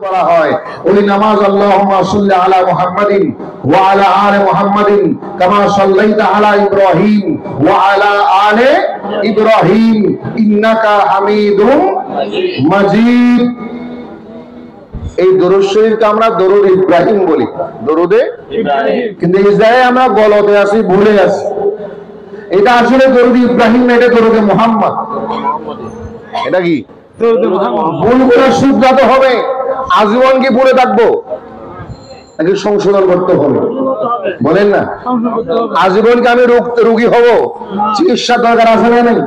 করা হয় ওই নামাজ আল্লাহুম্মা সাল্লি আলা মুহাম্মাদিন ওয়া আলা আলি মুহাম্মাদিন কামা সাল্লাইতা আলা ইব্রাহিম ওয়া আলা আলি ইব্রাহিম ইন্নাকা হামিদুম মাজিদ। এই দরুদ শরীফকে আমরা দরুদ ইব্রাহিম বলি, দরুদে ইব্রাহিম, কিন্তু এই জায়গায় আমরা গলতে আছি, ভুলে আছি। এটা আসলে দরুদ ইব্রাহিম না, এটা দরুদে মুহাম্মদ। এটা কি ভুল করে শুধরাতে হবে? আজীবন কি পড়ে থাকবো নাকি সংশোধন করতে হবে? বলেন না, আজীবন কি আমি রোগী হব? চিকিৎসা দরকার আছে না নেই?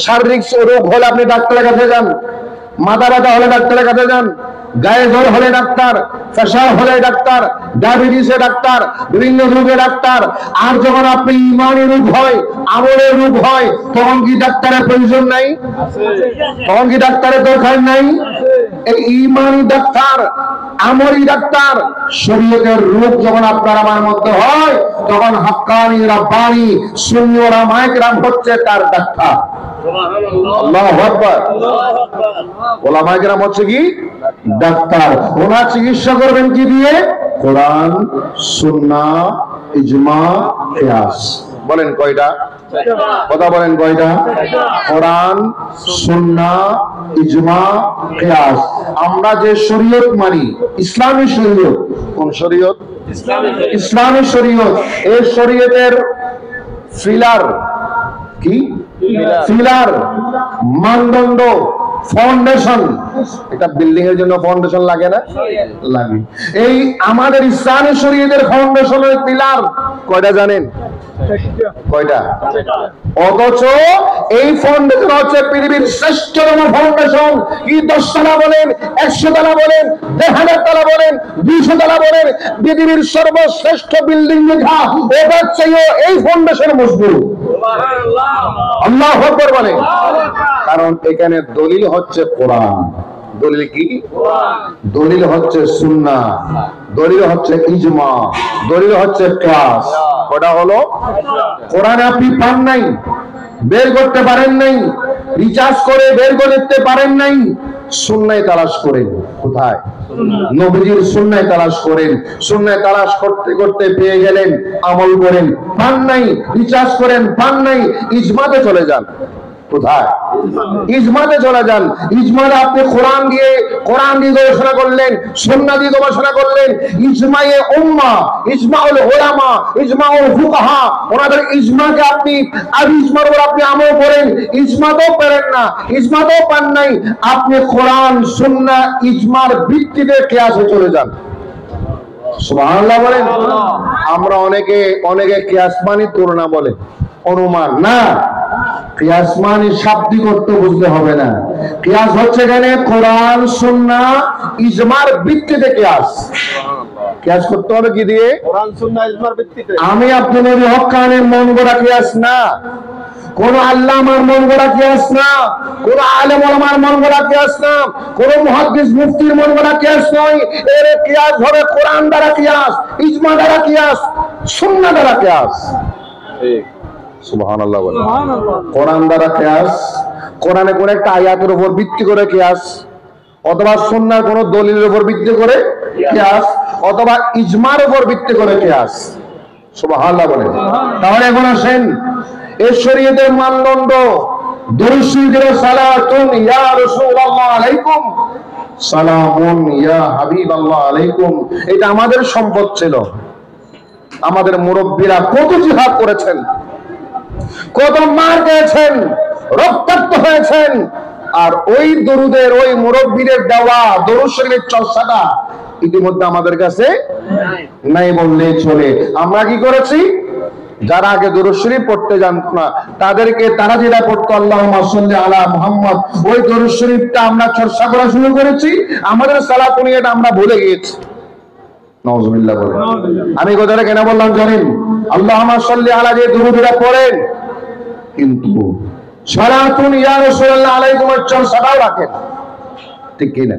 শারীরিক রোগ হলে আপনি ডাক্তারের কাছে যান, মাথা ব্যথা হলে ডাক্তারের কাছে যান, গায়ে জ্বর হলে ডাক্তার, প্রেসার হলে ডাক্তার, ডায়াবেটিসে ডাক্তার, বিভিন্ন রোগে ডাক্তার। আর যখন আপনি ইমানি রোগ হয়, আমলের রোগ হয়, তখন কি ডাক্তারের প্রয়োজন নাই? তখন কি ডাক্তারের দরকার নাই? এই ইমানি ডাক্তার, আমলি ডাক্তার, শরীয়তের রোগ যখন আপনার আমার মধ্যে হয়, তখন হাক্কানি রাব্বানি সুন্নি ওলামায়ে কেরাম হচ্ছে তার ডাক্তার। আল্লাহু আকবার। ওলামায়ে কেরাম হচ্ছে কি ডাক্তার। ওনার চিকিৎসা করবেন কি দিয়ে? কোরআন, সুন্নাহ, ইজমা, কিয়াস। বলেন কয়টা? কথা বলেন কয়টা? কোরআন, সুন্নাহ, ইজমা, কিয়াস। আমরা যে শরীয়ত মানি, ইসলামী শরীয়ত। কোন শরীয়ত? ইসলামী শরীয়ত। এই শরীয়তের ফিলার কি? ফিলার, মানদণ্ড, ফাউন্ডেশন। এটা বিল্ডিং এর জন্য ফাউন্ডেশন লাগে না? লাগে। এই আমাদের ইসলামী শরীয়তের ফাউন্ডেশনের পিলার কয়টা জানেন? কয়টা? অথচ এই ফাউন্ডেশন হচ্ছে পৃথিবীর শ্রেষ্ঠতম ফাউন্ডেশন। কি 10 তলা বলেন, 100 তলা বলেন, 1000 তলা বলেন, 200 তলা বলেন, পৃথিবীর সর্বশ্রেষ্ঠ বিল্ডিং লেখা ওটার চেয়েও এই ফাউন্ডেশন মজবুত। আল্লাহু আকবার বলেন। কারণ এখানে দলিল হচ্ছে কোরআন, দলিল কি? দলিল হচ্ছে সুন্নাহ, দলিল হচ্ছে ইজমা, দলিল হচ্ছে কিয়াস। ওটা হলো কোরআনে আপনি পান নাই, বের করতে পারেন নাই, রিসার্চ করে বের করতে পারেন নাই, সুন্নাহ তালাশ করেন। কোথায়? নবীজির সুন্নাহ তালাশ করেন। সুন্নাহ তালাশ করতে করতে পেয়ে গেলেন, আমল করেন, পান নাই, রিসার্চ করেন, পান নাই, ইজমাতে চলে যান। কোথায়? ইজমাতে চলে যান। ইজমাতে আপনি কোরআন দিয়ে গবেষণা করলেন, সুন্নাহ দিয়ে গবেষণা করলেন। ইজমায়ে উম্মাহ, ইজমাউল উলামা, ইজমাউল ফুকাহা, ওনাদের ইজমাকে আপনি আর ইজমার উপর আপনি আমল করেন, ইজমাতেও পারেন না, ইজমাতেও পান নাই, আপনি কোরআন, সুন্নাহ, ইজমার ভিত্তিতে কিয়াসে চলে যান। সুবহানাল্লাহ বলেন। আমরা অনেকে কিয়াস মানে তুলনা বলে, অনুমান না। কিয়াস মানে শাব্দিক অর্থ বুঝতে হবে না। কিয়াস হচ্ছে এখানে কোরআন, সুন্নাহ, ইজমার ভিত্তিতে কিয়াস। কিয়াস করতে হবে কি দিয়ে? কোরআন, সুন্নাহ, ইজমার ভিত্তিতে। আমি আপনি নবী হক্কানের মন গড়া কিয়াস না, কোন আল্লামার মন গড়া কিয়াস না, কোন আলেম ওলামার মন গড়া কিয়াস না, কোন মুহাদ্দিস মুফতির মন গড়া কিয়াস নয়। এর কিয়াস হবে কোরআন দ্বারা কিয়াস, ইজমা দ্বারা কিয়াস, সুন্নাহ দ্বারা কিয়াস। ঠিক। সুবহানাল্লাহ বলেন। কোরআন দ্বারা কিয়াস, কোরআনে কোন একটা আয়াতের উপর ভিত্তি করে কিয়াস, অথবা সুন্নাহর কোন দলিলের উপর ভিত্তি করে কিয়াস, অথবা ইজমার উপর ভিত্তি করে কিয়াস। সুবহানাল্লাহ বলেন। তাহলে এখন আসেন এই শরীয়তের মানদণ্ড। দরুদ শরীফের সালাতুন ইয়া রাসূলুল্লাহ আলাইকুম, সালামুন ইয়া হাবিবাল্লাহ আলাইকুম, এটা আমাদের সম্পদ ছিল। আমাদের মুরব্বীরা কত জিহাদ করেছেন, কত মার খেয়েছেন, রক্তাক্ত হয়েছেন, আর ওই দরুদের, ওই মুরব্বীদের দেওয়া দরুদ শরীফের চর্চাটা ইতিমধ্যে আমাদের কাছে নাই বললেই চলে। আমরা কি করেছি? যারা আগে দরুদ শরীফ পড়তে জানতো না, তারা যেটা পড়তো আল্লাহুম্মা সাল্লি আলা মুহাম্মদ, ওই দরুদ শরীফটা আমরা চর্চা করা শুরু করেছি। আমাদের সালাতুন এটা আমরা ভুলে গিয়েছি। নাউজুবিল্লাহ বলেন। আমি কথাটা কেন বললাম জানেন? আল্লাহুম্মা সাল্লি আলা যে দরুদটা পড়েন, কিন্তু সালাতুন ইয়া রাসূলুল্লাহ আলাইকুম এর চর্চাটাও রাখেন, ঠিক কি না?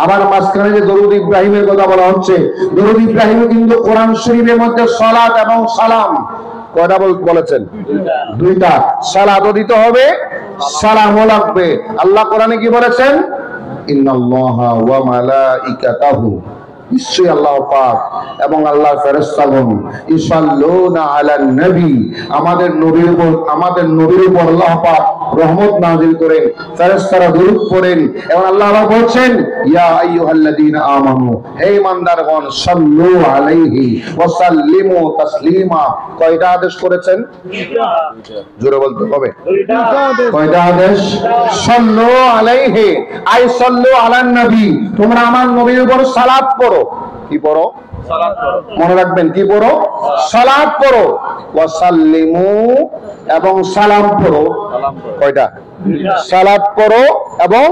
আবার মাঝখানে যে দরুদ ইব্রাহিমের কথা বলা হচ্ছে, দরুদ ইব্রাহিম কিন্তু কোরআন শরীফের মধ্যে সালাত এবং সালাম কয়টা বলেছেন? দুইটা। সালাতও দিতে হবে, সালামও লাগবে। আল্লাহ কোরআনে কি বলেছেন? ইন্নাল্লাহা ওয়া মালাইকাতাহু, নিশ্চয়ই আল্লাহ পাক এবং আল্লাহর ফেরেশতাগণ ইসাল্লুনা আলান নবী, আমাদের নবীর উপর আল্লাহ পাক রহমত নাযিল করেন, ফেরেশতারা দরুদ পড়েন। এবং আল্লাহ পাক বলছেন ইয়া আইয়ুহাল্লাযীনা আমানু, হে ঈমানদারগণ, সাল্লু আলাইহি ওয়া সাল্লিমু তাসলিমা। কয়টা আদেশ করেছেন? জোরে বলতে হবে। কয়টা আদেশ? সাল্লু আলাইহি, আই সাল্লু আলান নবী, তোমরা আমার নবীর উপর সালাত পড়ো। কি পড়ো? সালাত পড়ো। মনে রাখবেন, কি পড়ো? সালাত পড়ো। ওয়া সাল্লিমু, এবং সালাম পড়ো। কয়টা? সালাত পড়ো এবং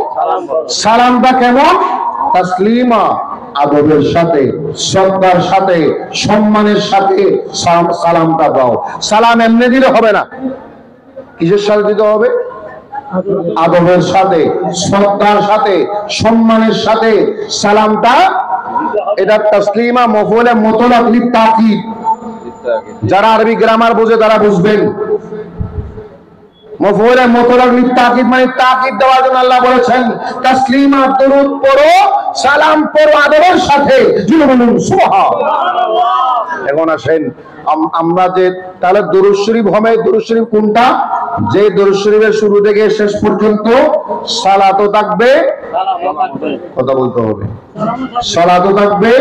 সালামটা কেমন? তাসলিমা, আদবের সাথে, শ্রদ্ধার সাথে, সম্মানের সাথে সালামটা দাও। সালাম এমনি দিলে হবে না, কিসের সাথে দিতে হবে? আদবের সাথে, শ্রদ্ধার সাথে, সম্মানের সাথে সালামটা। এটা তাসলিমা মফউলে মুতলাক লিতাকিদ। যারা আরবি গ্রামার বোঝে তারা বুঝবেন। মফউলে মুতলাক লিতাকিদ মানে তাকিদ দেওয়ার জন্য আল্লাহ বলেছেন তাসলিমা, দরুদ পড়ো, সালাম পড়ো আদবের সাথে। বলুন সুবহানাল্লাহ। এখন আসেন আমরা যে তাহলে দরুদ শরীফ হবে, দরুদ শরীফ কোনটা? যে দরুদ শরীফের শুরু থেকে শেষ পর্যন্ত সালাতও থাকবে, কথা বলতে হবে, সালাতও থাকবে,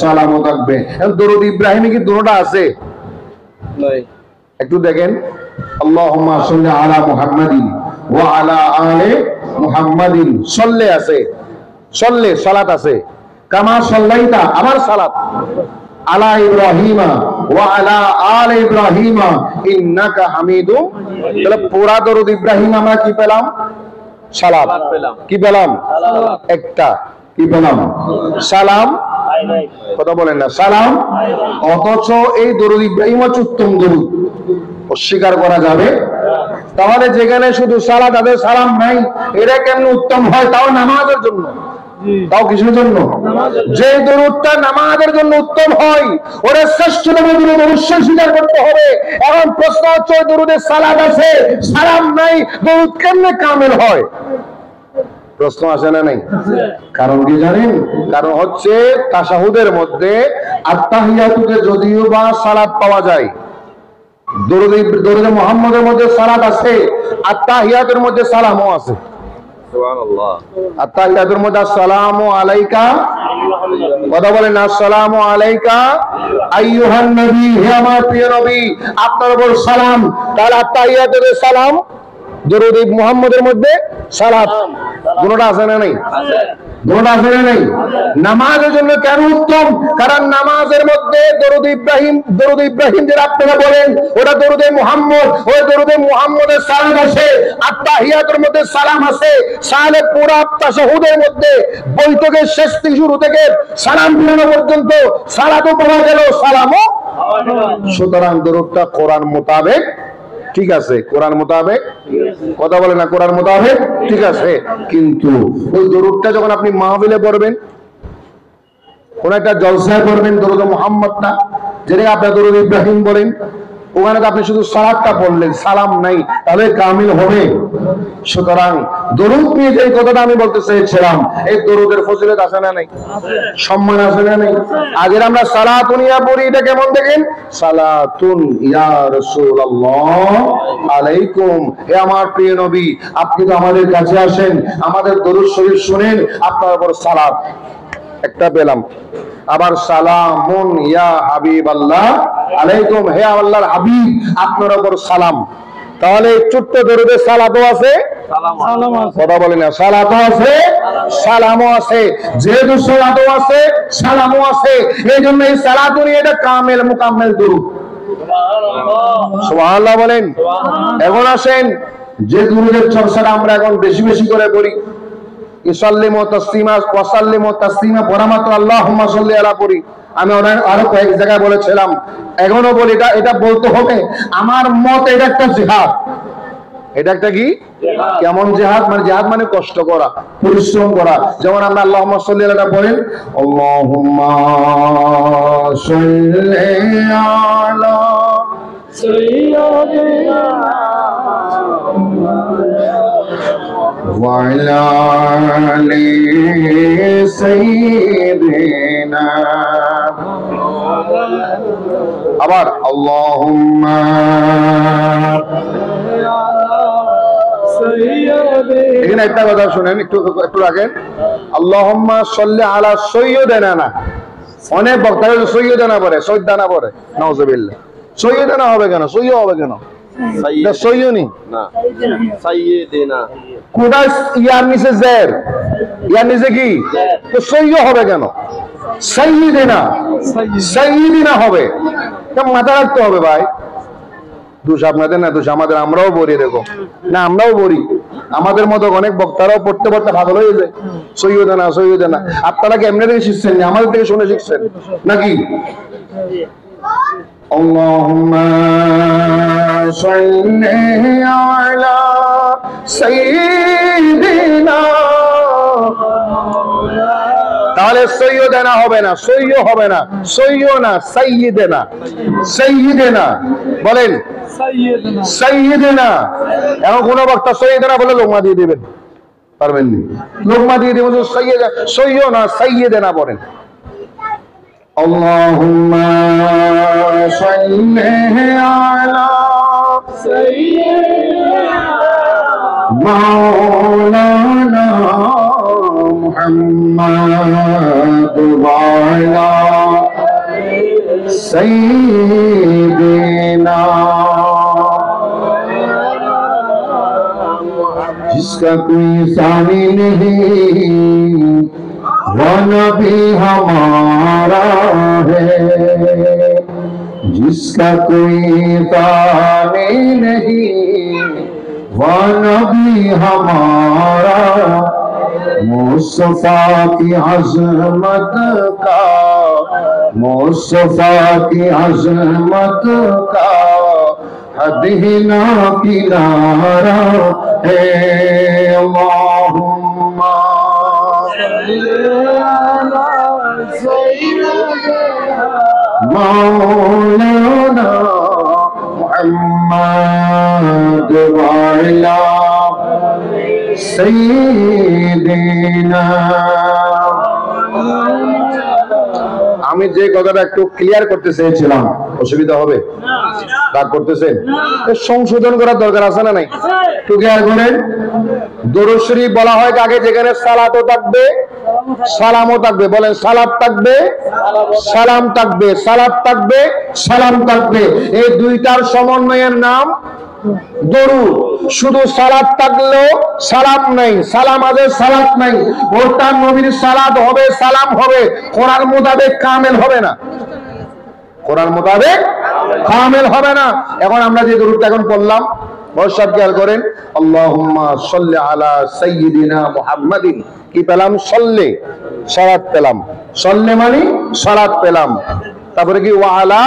সালামও থাকবে। দরুদ ইব্রাহিমে কি দুটোটা আছে? একটু দেখেন, আল্লাহুম্মা সাল্লি আলা মুহাম্মাদিন ওয়া আলা আলি মুহাম্মাদিন, সাল্লে আছে, সাল্লে সালাত আছে, কামা সাল্লাইতা, আবার সালাত, আলা ইব্রাহিমা ওয়া আলা আলি ইব্রাহিমা ইন্নাকা হামিদুম। তাহলে পুরা দরুদ ইব্রাহিম আমরা কি পেলাম? সালাত। কি পেলাম? একটা। কি পেলাম? সালাম। কথা বলেন না, সালাম। অথচ এই দরুদ ইব্রাহিম হচ্ছে উত্তম দরুদ, অস্বীকার করা যাবে? তাহলে যেখানে শুধু সালাত আর সালাম নাই, এটা কেমন উত্তম হয়? তাও নামাজের জন্য। তাও কিসের জন্য? যে দরুদটা নামাজের জন্য উত্তম হয়, ওরে শ্রেষ্ঠ দরুদ অবশ্যই স্বীকার করতে হবে। এখন প্রশ্ন হচ্ছে, ওই দরুদে সালাত আছে, সালাম নাই, দরুদ কেমনে কামেল হয়? প্রশ্ন আসে না? নাই। কারণ কি জানেন? কারণ হচ্ছে তাশাহুদের মধ্যে আত্তাহিয়াতুতে যদিও বা সালাত পাওয়া যায়, দরুদে মুহাম্মদের মধ্যে সালাত আছে, আত্তাহিয়াতের মধ্যে সালামও আছে। সুবহানাল্লাহ। আত্তাহিয়াতের মধ্যে আসসালামু আলাইকা, কথা বলেন, আসসালামু আলাইকা আইয়ুহান নবী, হে আমার প্রিয় নবী, আপনার উপর সালাম। তাহলে আত্তাহিয়াতের সালাম, দরুদ মুহাম্মদের মধ্যে সালাত, দুটোটা আছে না নাই? দুটোটা আছে না নাই? নামাজের জন্য কেন উত্তম? কারণ নামাজের মধ্যে দরুদ ইব্রাহিম যেটা আপনারা বলেন, ওটা দরুদে মুহাম্মদ, ওই দরুদে মুহাম্মদের সালাত আছে, আত্তাহিয়াতের মধ্যে সালাম আছে। সালে পুরা তাশাহুদের মধ্যে বৈঠকের শেষ থেকে শুরু থেকে সালাম ফিরানো পর্যন্ত সালাতও পাওয়া গেল, সালামও। সুতরাং দরুদটা কোরআন মোতাবেক ঠিক আছে, কোরআন মোতাবেক, কথা বলে না, কোরআন মোতাবেক ঠিক আছে। কিন্তু ওই দরুদটা যখন আপনি মাহফিলে পড়বেন, কোন একটা জলসায় পড়বেন, দরুদ মুহাম্মদটা যেটাকে আপনি দরুদ ইব্রাহিম বলেন, ওখানে তো আপনি শুধু সালাতটা পড়লেন, সালাম নাই, তাহলে কামিল হবে? সুতরাং দরুদ নিয়ে যে কথাটা আমি বলতে চেয়েছিলাম, এই দরুদের ফজিলত আছে না নাই? সম্মান আছে না নাই? আগের আমরা সালাতুন ইয়া পড়ি, এটা কেমন দেখেন? সালাতুন ইয়া রাসূলুল্লাহ আলাইকুম, হে আমার প্রিয় নবী, আপনি তো আমাদের কাছে আসেন, আমাদের দরুদ শরীফ শুনেন, আপনার উপর সালাত একটা পেলাম। আবার সালামুন ইয়া হাবিবাল্লাহ আলাইকুম, হে আল্লাহর হাবিব, আপনার উপর সালাম। তাহলে ছোট্ট দরুদে সালাতও আছে, কথা বলি না, সালাতও আছে, সালামও আছে। যেহেতু সালাতও আছে, সালামও আছে, এই জন্য এই সালাতুন এটা কামেল মুকাম্মেল দরুদ। সুবহানাল্লাহ বলেন। এখন আসেন যে দরুদের চর্চাটা আমরা এখন বেশি বেশি করে করি, ইসাল্লিমু তাসলিমা ওয়া সাল্লিমু তাসলিমা, পরামাত্র আল্লাহুম্মা সাল্লি আলা পড়ি। আমি আরো কয়েক জায়গায় বলেছিলাম, এখনো বলি, এটা বলতে হবে। আমার মত এটা একটা জিহাদ। এটা একটা কি? কেমন জিহাদ? মানে জিহাদ মানে কষ্ট করা, পরিশ্রম করা। যেমন আমরা আল্লাহুম্মা সাল্লি আলা পড়েন, আল্লাহুম্মা সাল্লি আলা সাইয়্যিদিনা وعلى آل سيدنا আবার আল্লাহুম্মা এখানে একটা কথা শুনেন, একটু রাখেন। আল্লাহুম্মা সাল্লি আলা সাইয়্যিদিনা না, অনেক বক্তারা সৈয়দানা পড়ে, সৈয়দানা পড়ে, নাউজুবিল্লাহ। সৈয়দানা হবে কেন? সৈয়দ হবে কেন? এটা সৈয়নি না, সাইয়্যিদিনা। কোথায় ইয়ার নিচে জের, ইয়ার নিচে কি? তো সৈয়দ হবে কেন? সাইয়্যিদিনা, সাইয়্যিদিনা হবে। তা মাথা রাখতে হবে ভাই। দোষ আপনাদের না, দোষ আমাদের। আমরাও পড়ি এরকম না, আমরাও পড়ি। আমাদের মতো অনেক বক্তারাও পড়তে পড়তে পাগল হয়ে যায়, সৈয়দানা সৈয়দানা। আপনারা কি এমনি থেকে শিখছেন না, আমাদের থেকে শুনে শিখছেন নাকি? আল্লাহুম্মা সাল্লি আলা সাইয়্যিদিনা, তাহলে সৈয়দানা হবে না, সৈয়দ হবে না, সৈয়দ না, সাইয়্যিদিনা, সাইয়্যিদিনা বলেন, সাইয়্যিদিনা। এখন কোন বক্তা সৈয়দানা বলে লোকমা দিয়ে দিবেন, পারবেন না। লোকমা দিয়ে দিবেন, সৈয়দ না, সাইয়্যিদিনা বলেন। আল্লাহুম্মা সাল্লি আলা সাইয়্যিদিনা মাওলানা মুহাম্মাদ ওয়া আলা সাইয়্যিদিনা, जिसका कोई सानी नहीं वो नबी हमारा है, जिसका कोई सानी नहीं वो नबी हमारा, मुस्तफा की अज़मत का, मुस्तफा की अज़मत का हद ही ना किनारा है। अल्लाहुम्मा मौलाना मुहम्मद व अला सय्यिदिना। আমি যে কথাটা একটু ক্লিয়ার করতে চেয়েছিলাম, অসুবিধা হবে? রাগ করতেছেন? সংশোধন করার দরকার আছে না নাই? একটু ক্লিয়ার করেন। দরুদ শরীফ বলা হয় আগে, যেখানে সালাতও থাকবে সালামও থাকবে। বলেন, সালাত থাকবে, সালাম থাকবে, সালাত থাকবে, সালাম থাকবে। এই দুইটার সমন্বয়ের নাম দরুদ। শুধু সালাত থাকলেও সালাম নাই, সালাম আছে সালাত নাই। ওটা নবীর সালাত হবে, সালাম হবে, কোরআন মোতাবেক কামেল হবে না, কোরআন মোতাবেক কামেল হবে না। এখন আমরা যে দরুদটা এখন পড়লাম, বর্ষাব খেয়াল করেন, আল্লাহুম্মা সাল্লি আলা সাইয়্যিদিনা মুহাম্মাদিন। কি পেলাম? সল্লে, সালাত পেলাম। সল্লে মানে সালাত পেলাম। তারপরে কি? ওয়া আলা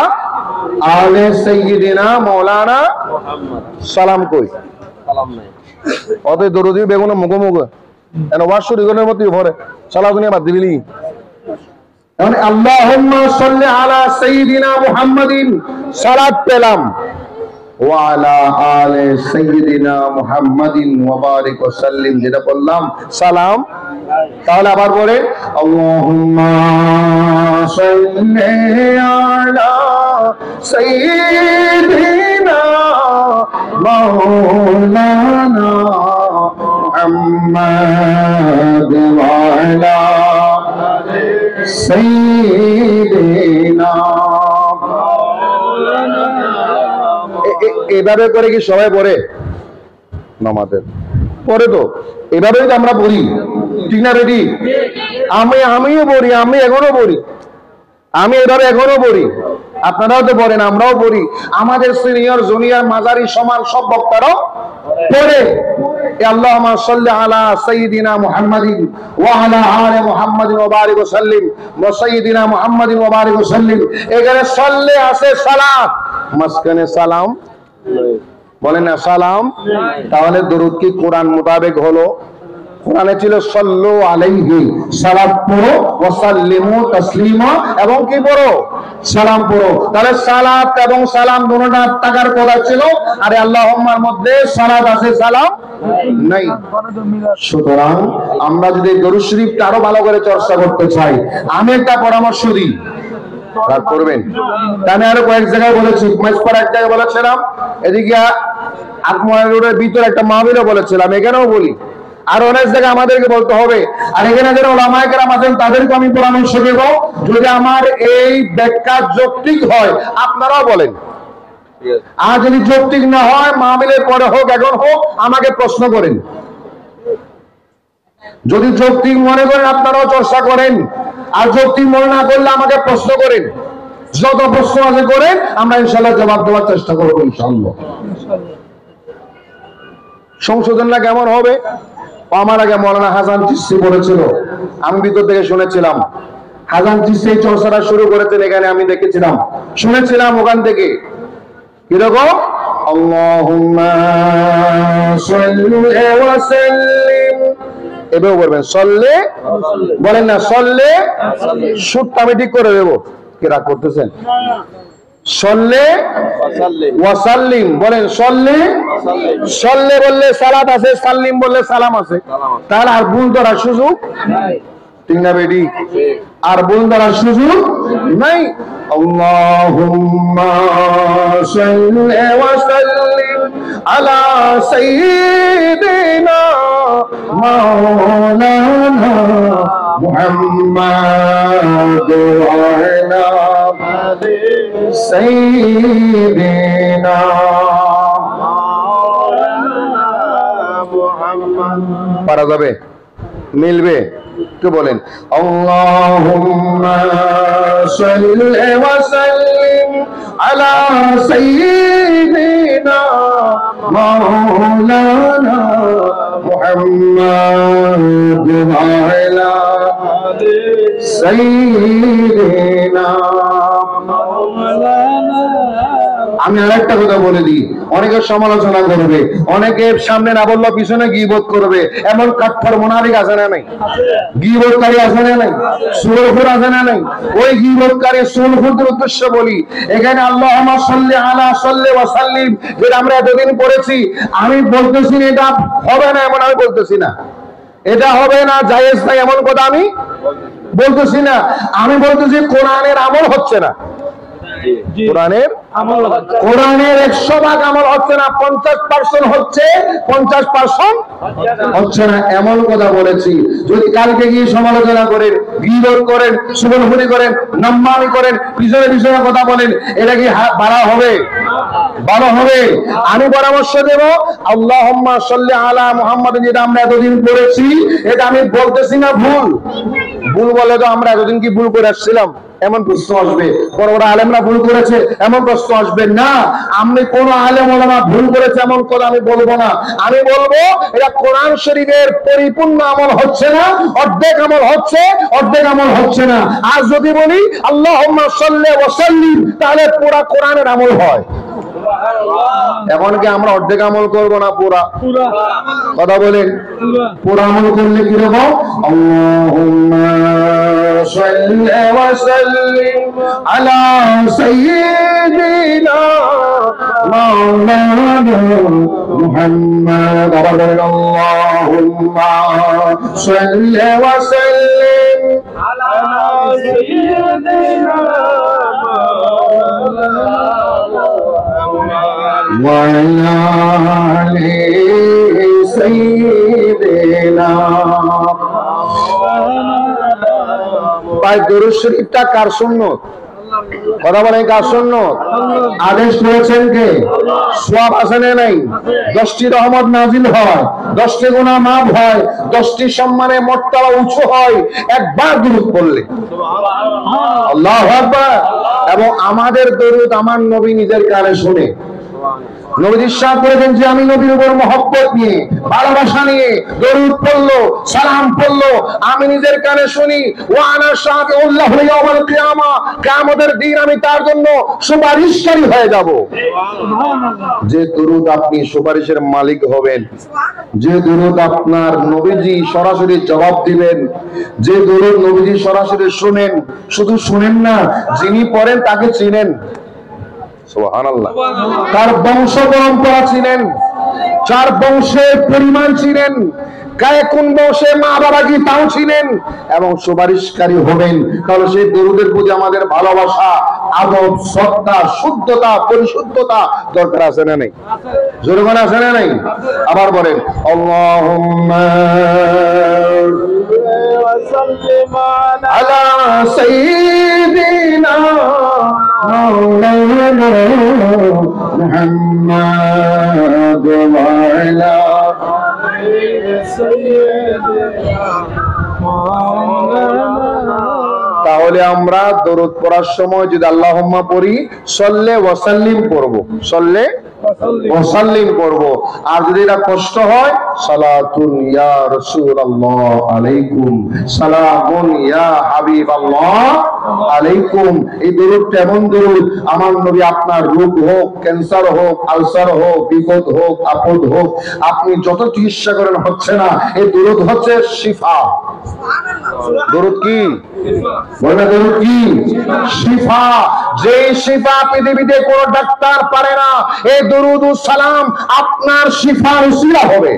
আলে সাইয়্যিদিনা মাওলানা মুহাম্মদ। সালাম কই? সালাম নাই। ওতে দরুদি বেগুন মুগো মুগো এন ওয়াশ শরীরের মধ্যে ভরে সালাত নিয়ে বাদ দিবি। মানে আল্লাহুম্মা সাল্লি আলা সাইয়্যিদিনা মুহাম্মাদিন, সালাত পেলাম। ওয়া আলা আলে সাইয়্যিদিনা মুহাম্মাদিন ওয়া বারিক ওয়া সাল্লিম, যেটা বললাম সালাম। তাহলে আবার পরে আল্লাহুম্মা সাল্লি আলা সাইয়্যিদিনা মাওলানা মুহাম্মদ ওয়া আলা সাইয়্যিদিনা। এভাবে করে কি সবাই পড়ে? নামাজে পড়ে তো, এভাবেই তো আমরা পড়ি, ঠিক না? রেডি? আমিও পড়ি, আমি এখনো পড়ি, আমি এভাবে এখনো পড়ি। আপনারাও তো পড়েন, আমরাও পড়ি। আমাদের সিনিয়র জুনিয়র মাঝারি সমান সব বক্তারাও পড়ে। আল্লাহুম্মা সাল্লি আলা সাইয়্যিদিনা মুহাম্মাদিন ওয়া আলা আলি মুহাম্মাদিন ওয়া বারিক ওয়া সাল্লিম ওয়া সাইয়্যিদিনা মুহাম্মাদিন ওয়া বারিক ওয়া সাল্লিম। এখানে সাল্লে আছে সালাত, মাঝখানে সালাম বলেন না, সালাম। তাহলে দরুদ কি কোরআন মোতাবেক হলো কোরআনে ছিল সাল্লু আলাইহি, সালাত পড়ো, ওয়া সাল্লিমু তাসলিমা, এবং কি পড়ো? সালাম পড়ো। তাহলে সালাত এবং সালাম দুটোটা টাকার কথা ছিল, আর আল্লাহুম্মার মধ্যে সালাত আছে, সালাম নাই। সুতরাং আমরা যদি দরুদ শরীফটা আরো ভালো করে চর্চা করতে চাই, আমি একটা পরামর্শ দিই, রাগ করবেন। আমি আরো কয়েক জায়গায় বলেছি, মাঝপাড়া এক জায়গায় বলেছিলাম, এদিকে আত্মীয় রোডের ভিতরে একটা মাহফিলও বলেছিলাম, এখানেও বলি, আর অনেক জায়গায় আমাদেরকে বলতে হবে। আর এখানে যারা ওলামায়ে কেরাম আছেন তাদেরকে আমি পরামর্শ দেব, যদি আমার এই ব্যাখ্যা যৌক্তিক হয় আপনারাও বলেন, আর যদি যৌক্তিক না হয় মাহফিলের পরে হোক এখন হোক আমাকে প্রশ্ন করেন। যদি যৌক্তিক মনে করেন আপনারাও চর্চা করেন, আর যৌক্তিক মনে না করলে আমাকে প্রশ্ন করেন। যত প্রশ্ন আছে করেন, আমরা ইনশাআল্লাহ জবাব দেওয়ার চেষ্টা করবো ইনশাআল্লাহ। সংশোধনটা কেমন হবে? আমার আগে মৌলানা হাসান চিশতি বলেছিল, আমি ভিতর থেকে শুনেছিলাম। হাসান চিশতি এই চর্চাটা শুরু করেছেন এখানে, আমি দেখেছিলাম, শুনেছিলাম ওখান থেকে। কিরকম? আল্লাহুম্মা সাল্লি ওয়া সাল্লিম, এভাবে বলবেন, সল্লে বলেন না, সল্লে, সুরটা আমি ঠিক করে দেবো, কি রাগ করতেছেন? সল্লে ওয়া সাল্লিম বলেন, সল্লে, সল্লে বললে সালাত আছে, সাল্লিম বললে সালাম আছে, তাহলে আর ভুল ধরার সুযোগ ঠিক না বেডি? আর ভুল ধরার সুযোগ নাই। আল্লাহুম্মা সাল্লি ওয়া সাল্লিম আলা সাইয়্যিদিনা মাওলানা মুহাম্মাদ আলা সাইয়্যিদিনা পারা যাবে? মিলবে? একটু বলেন, আল্লাহুম্মা সাল্লি ওয়া সাল্লিম আলা সাইয়্যিদিনা মাওলানা মুহাম্মাদ আলা সাইয়্যিদিনা। আমি আরেকটা কথা বলে দিই, অনেকে সমালোচনা করবে, অনেকে সামনে না বললো পিছনে গীবত করবে, এমন কাঠফার মোনাফিক আছে না নাই? গীবতকারী আছে না নাই? সুরখুর আছে না নাই? ওই গীবতকারী সুরখুরদের উদ্দেশ্য বলি, এখানে আল্লাহুম্মা সাল্লি আলা সাল্লি ওয়া সাল্লিম যেটা আমরা এতদিন পড়েছি, আমি বলতেছি না এটা হবে না এমন আমি বলতেছি না, এটা হবে না জায়েজ নাই এমন কথা আমি বলতেছি না। আমি বলতেছি কোরআনের আমল হচ্ছে না, কোরআনের 100% আমল হচ্ছে না, 50% হচ্ছে, 50% হচ্ছে না, এমন কথা বলেছি। যদি কালকে গিয়ে সমালোচনা করেন, গীবত করেন, সুবনহুরি করেন, নাম্মামি করেন, পিছনে পিছনে কথা বলেন, এটা কি ভালো হবে? ভালো হবে? আমি পরামর্শ দেব, আল্লাহুম্মা সাল্লি আলা মুহাম্মাদ যেটা আমরা এতদিন পড়েছি, এটা আমি বলতেছি না ভুল। ভুল বলে তো আমরা এতদিন কি ভুল করে আসছিলাম এমন প্রশ্ন আসবে, বড় বড় আলেমরা ভুল করেছে এমন প্রশ্ন আসবে না। আমি কোন আলেম ওলামা ভুল করেছে এমন কথা আমি বলবো না। আমি বলবো এটা কোরআন শরীফের পরিপূর্ণ আমল হচ্ছে না, অর্ধেক আমল হচ্ছে, অর্ধেক আমল হচ্ছে না। আর যদি বলি আল্লাহুম্মা সাল্লি ওয়া সাল্লিম, তাহলে পুরা কোরআনের আমল হয়। এখন কি আমরা অর্ধেক আমল করবো না পুরা? কথা বলেন, পুরা আমল করলে কিরকম? আল্লাহুম্মা সাল্লি ওয়া সাল্লিম আলা সাইয়্যিদিনা মাওলানা মুহাম্মাদ। আবার বলেন, আল্লাহুম্মা সাল্লি ওয়া সাল্লিম আলা সাইয়্যিদিনা وعلى آل سيدنا। ভাই দরুদ শরীফটা কার সুন্নত? কথা বলেন, কার সুন্নত? আদেশ করেছেন কে? সওয়াব আছে না নাই? 10টি রহমত নাজিল হয়, 10টি গুনাহ মাফ হয়, 10টি সম্মানে মর্তবা উঁচু হয় একবার দরুদ পড়লে। আল্লাহু আকবার। এবং আমাদের দরুদ আমার নবী নিজের কানে শুনে, নবীজি ইরশাদ করেছেন যে আমি নবীর উপর মহব্বত নিয়ে ভালোবাসা নিয়ে দরুদ পড়লো সালাম পড়লো আমি নিজের কানে শুনি ওয়া আনা শাফিউল্লাহ ইয়াউমাল কিয়ামা কিয়ামতের দিন আমি তার জন্য সুপারিশকারী হয়ে যাব। যে দরুদ আপনি সুপারিশের মালিক হবেন, যে দরুদ আপনার নবীজি সরাসরি জবাব দিবেন, যে দরুদ নবীজি সরাসরি শুনেন, শুধু শুনেন না যিনি পড়েন তাকে চিনেন, সুবহানাল্লাহ, তার বংশ পরম্পরা চিনেন, চার বংশের পরিমাণ চিনেন, গায়ে কোন বংশে মা বাবা কি তাও চিনেন এবং সুপারিশকারী হবেন। তাহলে সেই দরুদের প্রতি আমাদের ভালোবাসা, আদব, শ্রদ্ধা, শুদ্ধতা, পরিশুদ্ধতা দরকার আছে না নেই? জোরে বলেন আছে না নাই? আবার বলেন আল্লাহুম্মা আলা সাইয়্যিদিনা মাওলানা মুহাম্মাদ ওয়া আলা তাহলে আমরা দরুদ পড়ার সময় যদি আল্লাহুম্মা পড়ি সল্লে ওয়া সাল্লিম পড়ব, সল্লে ওয়া সাল্লিম পড়ব। আর যদি এটা কষ্ট হয় সালাতুন ইয়া রাসূলুল্লাহ আলাইকুম, সালামুন ইয়া হাবিবাল্লাহ আলাইকুম। এই দরুদটা এমন দরুদ আমার নবী আপনার রোগ হোক, ক্যান্সার হোক, আলসার হোক, বিপদ হোক, আপদ হোক, আপনি যত চিকিৎসা করেন হচ্ছে না, এই দরুদ হচ্ছে শিফা। দরুদ কি? বলে দরুদ কি? শিফা। যে শিফা পৃথিবীতে কোন ডাক্তার পারে না, এই দরুদ ও সালাম আপনার শিফার উসিলা হবে,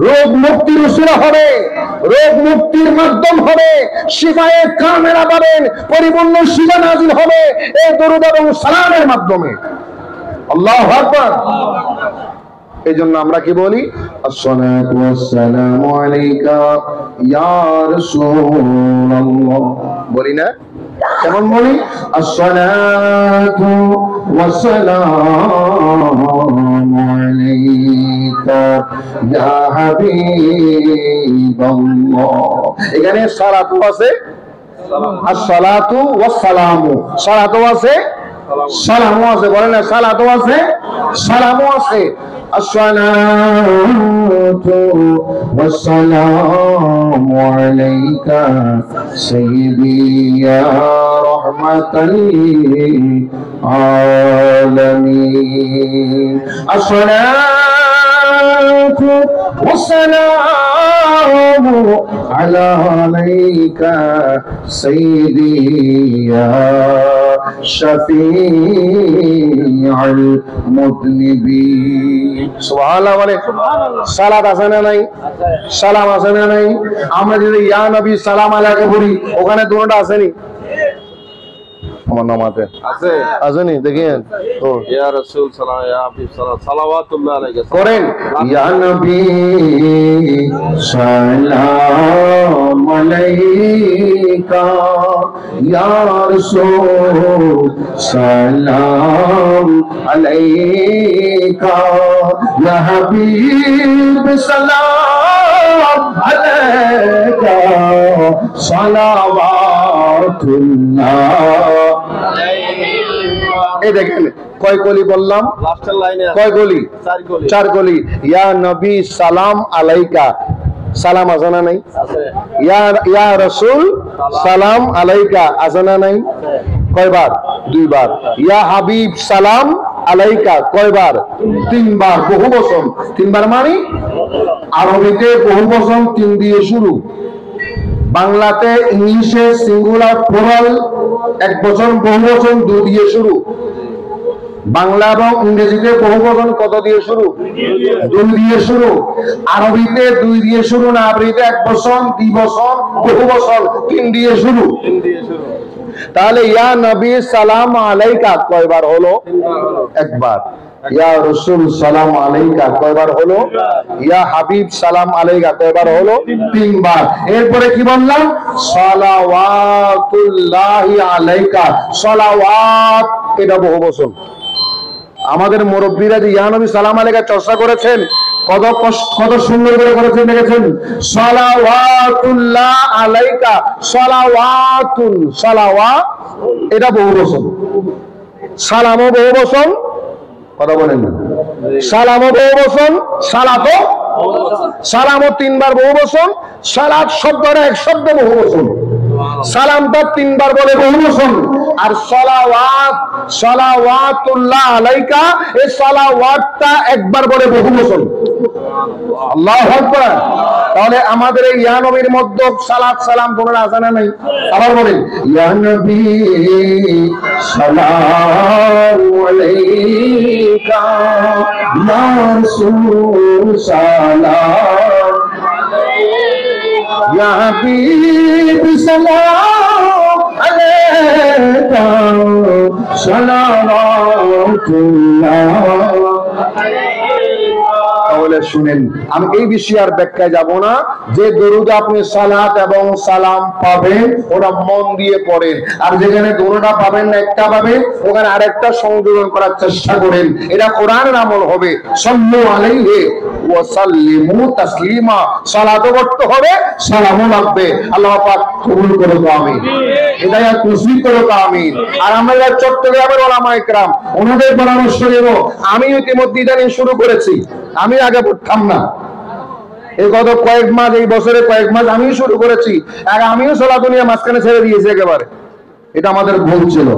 রোগ মুক্তির উসিলা হবে, রোগ মুক্তির মাধ্যম হবে, শিফায়ে কামেলা পাবেন, পরিপূর্ণ শিফা নাজিল হবে এই দরুদ এবং সালামের মাধ্যমে। আল্লাহু আকবার। এই জন্য আমরা কি বলি? আসসালাতু ওয়াসসালামু আলাইকা ইয়া রাসূলুল্লাহ বলি না? কেমন বলি? আসসালাতু ওয়াসসালামু আলাইকা ইয়া হাবিবাল্লাহ। এখানে সালাতু আছে, আসসালাতু ওয়াসসালামু, সালাতু আছে, সালামও আছে, বলেন না সালাতও আছে, সালামও আছে। আসসালাতু ওয়াসসালামু আলাইকা সাইয়্যিদি ইয়া রাহমাতাল লিল আলামিন। আসসালাতু ওয়াসসালামু আলাইকা সাইয়্যিদি ইয়া শাফিউল মুযনিবিন। সুবহানাল্লাহ বলে। সালাত আছে না নাই? সালাম আছে না নাই? আমরা যদি ইয়া নবী সালাম আলাইকা বলি ওখানে দুটোটা আছে নি? আমার নামাতে আছে, আসেনি? দেখেন তো ইয়া রাসূল সালাম, ইয়া হাবিব সালাম, সালাওয়াতুল্লাহ আলাইকা করেন। ইয়া নবী সালাম আলাইকা, ইয়া রাসূল সালাম আলাইকা, ইয়া হাবিব সালাম আলাইকা, সালাওয়াতুল্লাহ। এই দেখেন কয় কলি বললাম? লাস্টের লাইনে কয় কলি? চার কলি। ইয়া নবী সালাম আলাইকা, সালাম আছে না নাই? ইয়া রাসূল সালাম আলাইকা আছে না নাই? কয়বার? দুইবার। ইয়া হাবিব সালাম আলাইকা কয়বার? তিনবার। বহু বচন। তিনবার মানে আরবিতে বহু বচন তিন দিয়ে শুরু, বাংলাতে ইংলিশে সিঙ্গুলার প্লুরাল এক বচন, বহু বচন দুই দিয়ে শুরু। বাংলা এবং ইংরেজিতে বহু বচন কত দিয়ে শুরু? দুই দিয়ে শুরু। আরবিতে দুই দিয়ে শুরু না, আরবিতে এক বচন, দ্বি বচন, বহু বচন তিন দিয়ে শুরু। তাহলে ইয়া নবী সালাম আলাইকা কয়বার হলো? একবার। ইয়া রাসূল সালাম আলাইকা কয়বার হলো? ইয়া হাবিব সালাম আলাইকা কয়বার হলো? তিনবার। এরপরে কি বললাম? সালাওয়াতুল্লাহি আলাইকা। সালাওয়াত এটা বহু বচন। আমাদের মুরব্বীরা যে ইয়া নবী সালাম আলাইকা চর্চা করেছেন কত সুন্দর করে করেছেন দেখেছেন। সালাওয়াতুল্লাহ আলাইকা, সালাওয়াতুন, সালাওয়া এটা বহু বচন, সালামও বহু বচন, কথা বলেন না। সালামও বহু বচন, সালাতও সালামও তিনবার বহু বচন, সালাত শব্দটা এক শব্দ বহু বচন। সালামটা তিনবার বলে বহু বচন, আর সালাওয়াত সালাওয়াতুল্লাহ আলাইকা এই সালাওয়াতটা একবার বলে বহু বচন। আল্লাহু আকবার। তাহলে আমাদের এই ইয়া নবীর মধ্যে সালাত সালাম কোন আজানা নাই। আবার বলেন ইয়া নবী সালামু আলাইকা, ইয়া রাসূল সালাম ইয়া হাবিব সালাম আলাইকা সালাওয়াতুল্লাহ। তাহলে শুনেন, আমি এই বিষয়ে আর ব্যাখ্যায় যাব না। যে দরুদ আপনি সালাত এবং সালাম পাবেন ওটা মন দিয়ে পড়েন, আর যেখানে দুটোটা পাবেন না একটা পাবেন ওখানে আরেকটা সংযোজন করার চেষ্টা করেন, এটা কোরআনের আমল হবে। সাল্লু আলাইহি ওয়া সাল্লিমু তাসলিমা, সালাতও করতে হবে সালামও লাগবে। আল্লাহ পাক কবুল করুক, আমিন। হিদায়াত নসিব করুক, আমিন। আর আমরা চট্টগ্রামের ওলামা ইকরাম ওনাদের পরামর্শ নেব। আমি ইতিমধ্যে ইদানিং শুরু করেছি, আমি আগে পড়তাম না, এই গত কয়েক মাস, এই বছরে কয়েক মাস আমি শুরু করেছি, আর আমিও সালাত নিয়ে মাঝখানে ছেড়ে দিয়েছি একেবারে। এটা আমাদের ভুল ছিল।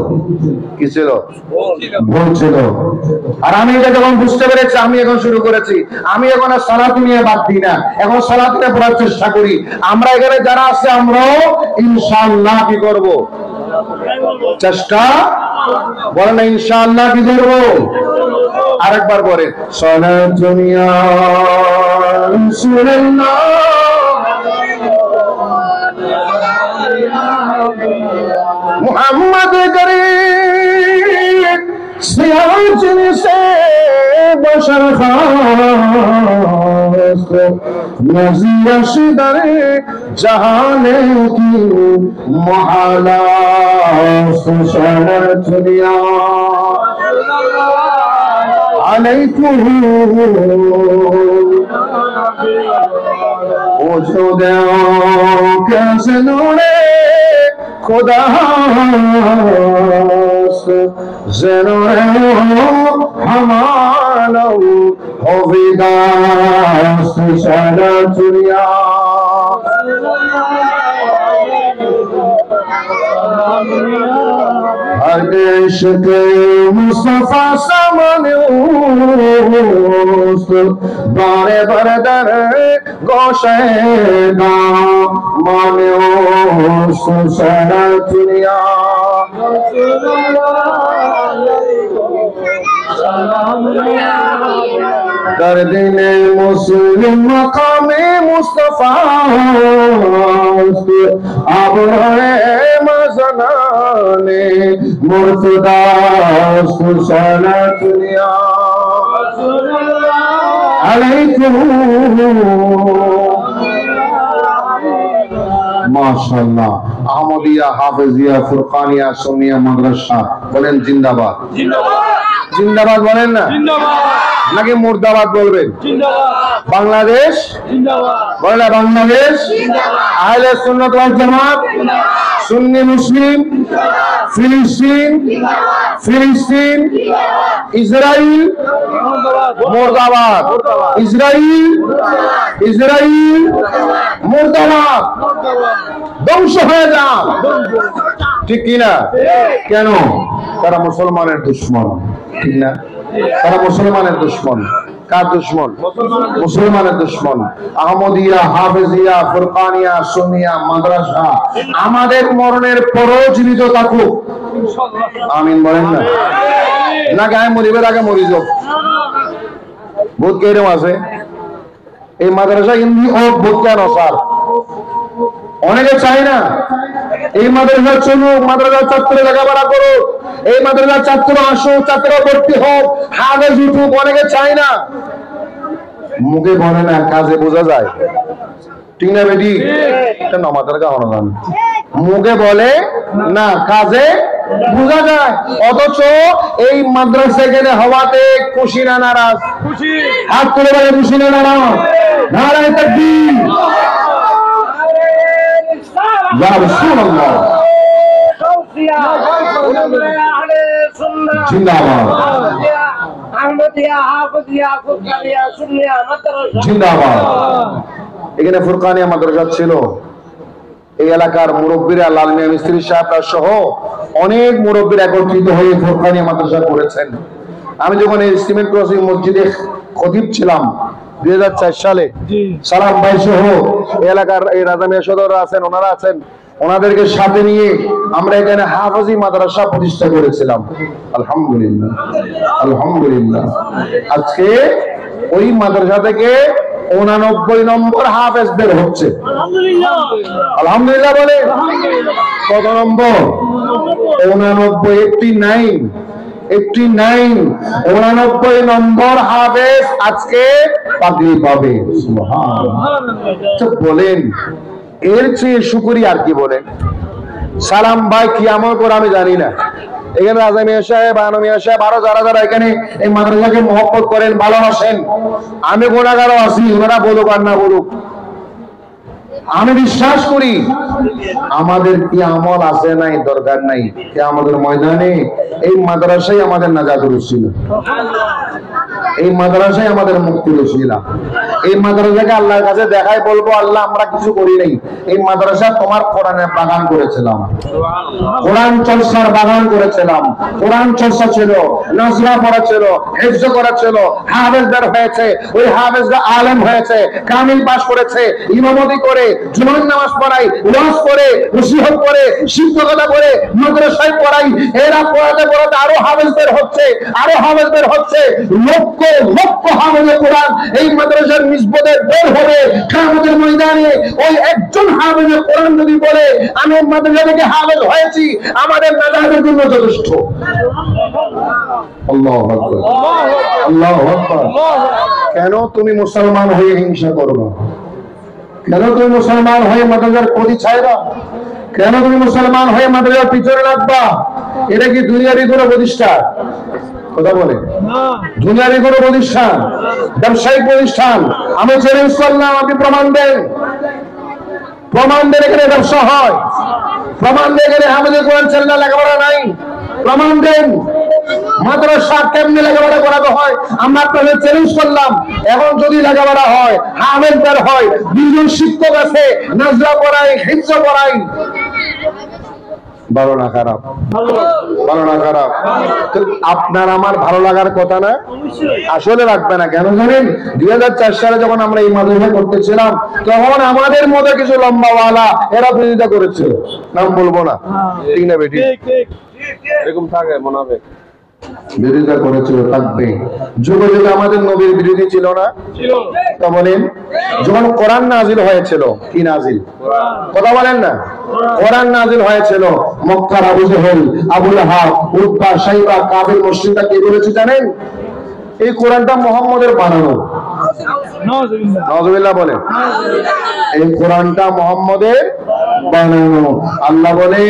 কি ছিল? ভুল ছিল। আর আমি এটা যখন বুঝতে পেরেছি আমি এখন শুরু করেছি, আমি এখন আর সালাত নিয়ে বাদ দিই না, এখন সালাত নিয়ে পড়ার চেষ্টা করি। আমরা এখানে যারা আছে আমরাও ইনশাআল্লাহ কি করব? চেষ্টা বলেন না, ইনশাআল্লাহ কি করব? আরেকবার বলেন সালাত দুনিয়া রাসূলুল্লাহ मुहम्मद करीम सियाचिन से बशर खास नज़ीर शिदर जहाने की मुहाला सुशर दुनिया अलैकुम ओझो कैसे नूरे खुदा ज़रो हमारा हो विदास सारा दुनिया हर देश के मुस्तफा सामने बारे बरदर गोशे माने सारा दुनिया कर दिने मुस्लिम मकामे मुस्तफा अब है मज़नाने मुर्तदा सारा दुनिया अलैकुम माशाअल्लाह। আহমদিয়া হাফেজিয়া ফুরকানিয়া সুন্নিয়া মাদ্রাসা বলেন জিন্দাবাদ। জিন্দাবাদ বলেন না, নাকি মুর্দাবাদ বলবেন? বাংলাদেশ বলেন না, বাংলাদেশ আহলে সুন্নাত ওয়াল জামাত, সুন্নি মুসলিম, ফিলিস্তিন, ফিলিস্তিন, ইসরাইল মুর্দাবাদ, ইসরাইল, ইসরাইল মুর্দাবাদ, ধ্বংস হয়ে যান। ঠিক কিনা? কেন? তারা মুসলমানের দুশ্মন, ঠিক না? তারা মুসলমানের দুশ্মন। কার দুশ্মন? মুসলমানের দুশ্মন। আহমদিয়া হাফেজিয়া ফুরকানিয়া সুন্নিয়া মাদ্রাসা আমাদের মরণের পরও জীবিত থাকুক, আমিন বলেন না। না গায়ে মরিবার আগে মরি যাও। বহুত কেরম আছে এই মাদ্রাসা হিন্দি ও বহুত কেন স্যার অনেকে চাই না এই মাদ্রাসা চলুক, মাদ্রাসার ছাত্র লেখাপড়া করুক, এই মাদ্রাসার ছাত্র আসুক, ছাত্র ভর্তি হোক, হাফেজ উঠুক, অনেকে চাই না। মুখে বলে না, কাজে বোঝা যায়, ঠিক না বেটি? এটা নমাজের কারণে জান, মুখে বলে না, কাজে বোঝা যায়। অথচ এই মাদ্রাসা গেলে হওয়াতে খুশি না নারাজ? খুশি। হাত তুলে বলে খুশি না নারাজ? নারায়ে তাকবীর, ইয়া রাসূলুল্লাহ, জিন্দাবাদ। আহমদিয়া, হাফিজিয়া, ফুরকানিয়া, সুন্নিয়া মাদ্রাসা জিন্দাবাদ। এখানে ফুরকানিয়া মাদ্রাসা ছিল। এই এলাকার মুরব্বীরা লাল মিয়া মিস্ত্রি সাহেবরা সহ অনেক মুরব্বীরা একত্রিত হয়ে ফুরকানিয়া মাদ্রাসা করেছেন। আমি যখন এই সিমেন্ট ক্রসিং মসজিদে খতিব ছিলাম 2004 সালে, সালাম ভাই সহ এলাকার এই রাজা মিয়া সদররা আছেন, ওনারা আছেন, ওনাদেরকে সাথে নিয়ে আমরা এখানে হাফেজি মাদ্রাসা প্রতিষ্ঠা করেছিলাম। আলহামদুলিল্লাহ, আলহামদুলিল্লাহ। আজকে ওই মাদ্রাসা থেকে 89 নম্বর হাফেজ বের হচ্ছে। আলহামদুলিল্লাহ বলে। কত নম্বর? 89 নম্বর হাফেজ আজকে পাগড়ি পাবে। সুবহানাল্লাহ। বলেন এর চেয়ে শুকরিয়া আর কি বলেন? সালাম ভাই কি আমল করে আমি জানি না। এখানে রাজা মিয়া সাহেব, আনো মিয়া সাহেব, আরো যারা যারা এখানে এই মাদ্রাসাকে মহব্বত করেন, ভালোবাসেন, আমি গুনাহগারও আছি, ওনারা বলুক আর না বলুক, আমি বিশ্বাস করি আমাদের কি আমল আছে নাই দরকার নাই, কি আমাদের ময়দানে এই মাদ্রাসাই আমাদের নাজাতের উসিলা, এই মাদ্রাসাই আমাদের মুক্তির উসিলা। এই মাদ্রাসাকে আল্লাহর কাছে দেখাই বলবো, আল্লাহ আমরা কিছু করি নাই, এই মাদ্রাসা তোমার কোরআনের বাগান করেছিলাম, কোরআন চর্চার বাগান করেছিলাম, কোরআন চর্চা ছিল, নজরা পড়া ছিল, হিফজ করা ছিল, হাফেজদার হয়েছে, ওই হাফেজরা আলেম হয়েছে, কামিল পাস করেছে, ইমামতি করে, জুমার নামাজ পড়াই, ওয়াজ করে, নসিহত করে, শিক্ষকতা করে, মাদ্রাসায় পড়াই। এরা পড়াতে পড়াতে আরো হাফেজদের হচ্ছে, আরো হাফেজদের হচ্ছে, লক্ষ লক্ষ হাফেজে কোরআন এই মাদ্রাসার নিসবতে বের হবে কিয়ামতের ময়দানে। ওই একজন হাফেজে কোরআন যদি বলে আমি এই মাদ্রাসা থেকে হাফেজ হয়েছি, আমাদের নাজাতের জন্য যথেষ্ট। আল্লাহু আকবার, আল্লাহু আকবার। কেন তুমি মুসলমান হয়ে হিংসা করবে? কেন তুমি মুসলমান হয়ে মাদ্রাসার ক্ষতি চাইবা? কেন তুমি মুসলমান হয়ে মাদ্রাসার পিছনে লাগবা? এটা কি দুনিয়ারই কোনো প্রতিষ্ঠান? কথা বলে, দুনিয়ারই কোনো প্রতিষ্ঠান, ব্যবসায়িক প্রতিষ্ঠান? আমি চ্যালেঞ্জ করলাম, আপনি প্রমাণ দেন, প্রমাণ দেন এখানে ব্যবসা হয়, প্রমাণ দেন এখানে আমাদের কোরআন ছেলেরা লেখাপড়া নাই, প্রমাণ দেন মাদ্রাসা কেমনি লেখাপড়া করাতে হয়। আমরা আপনাদের চ্যালেঞ্জ করলাম, এখন যদি লেখাপড়া হয়, হাফেজদার হয়, 2 জন শিক্ষক আছে, নাজরা পড়াই, হিফজ পড়াই, ভালো না খারাপ? ভালো না খারাপ? আপনার আমার ভালো লাগার কথা না? আসলে রাখবে না। কেন জানেন? 2004 সালে যখন আমরা এই মাদ্রাসা করতেছিলাম, তখন আমাদের মধ্যে কিছু লম্বাওয়ালা এরা বিরোধিতা করেছিল, নাম বলবো না, ঠিক না বেটি? এরকম থাকে মনে হবে, বিরোধিতা করেছিল, থাকবে। যুগে যুগে আমাদের নবীর বিরোধী ছিল না? তা বলেন, যখন কোরআন নাজিল হয়েছিল, কি নাজিল? কথা বলেন না, কোরআন নাজিল হয়েছিল, মক্কার আবু জেহেল, আবু লাহাব, উতবা, শাইবা, কাফির মুশরিকরা কি বলেছে জানেন? এই কোরআনটা মুহাম্মদের বানানো। নাউযুবিল্লাহ বলেন। এই কোরআনটা মুহাম্মদের বানানো। আল্লাহ বলে,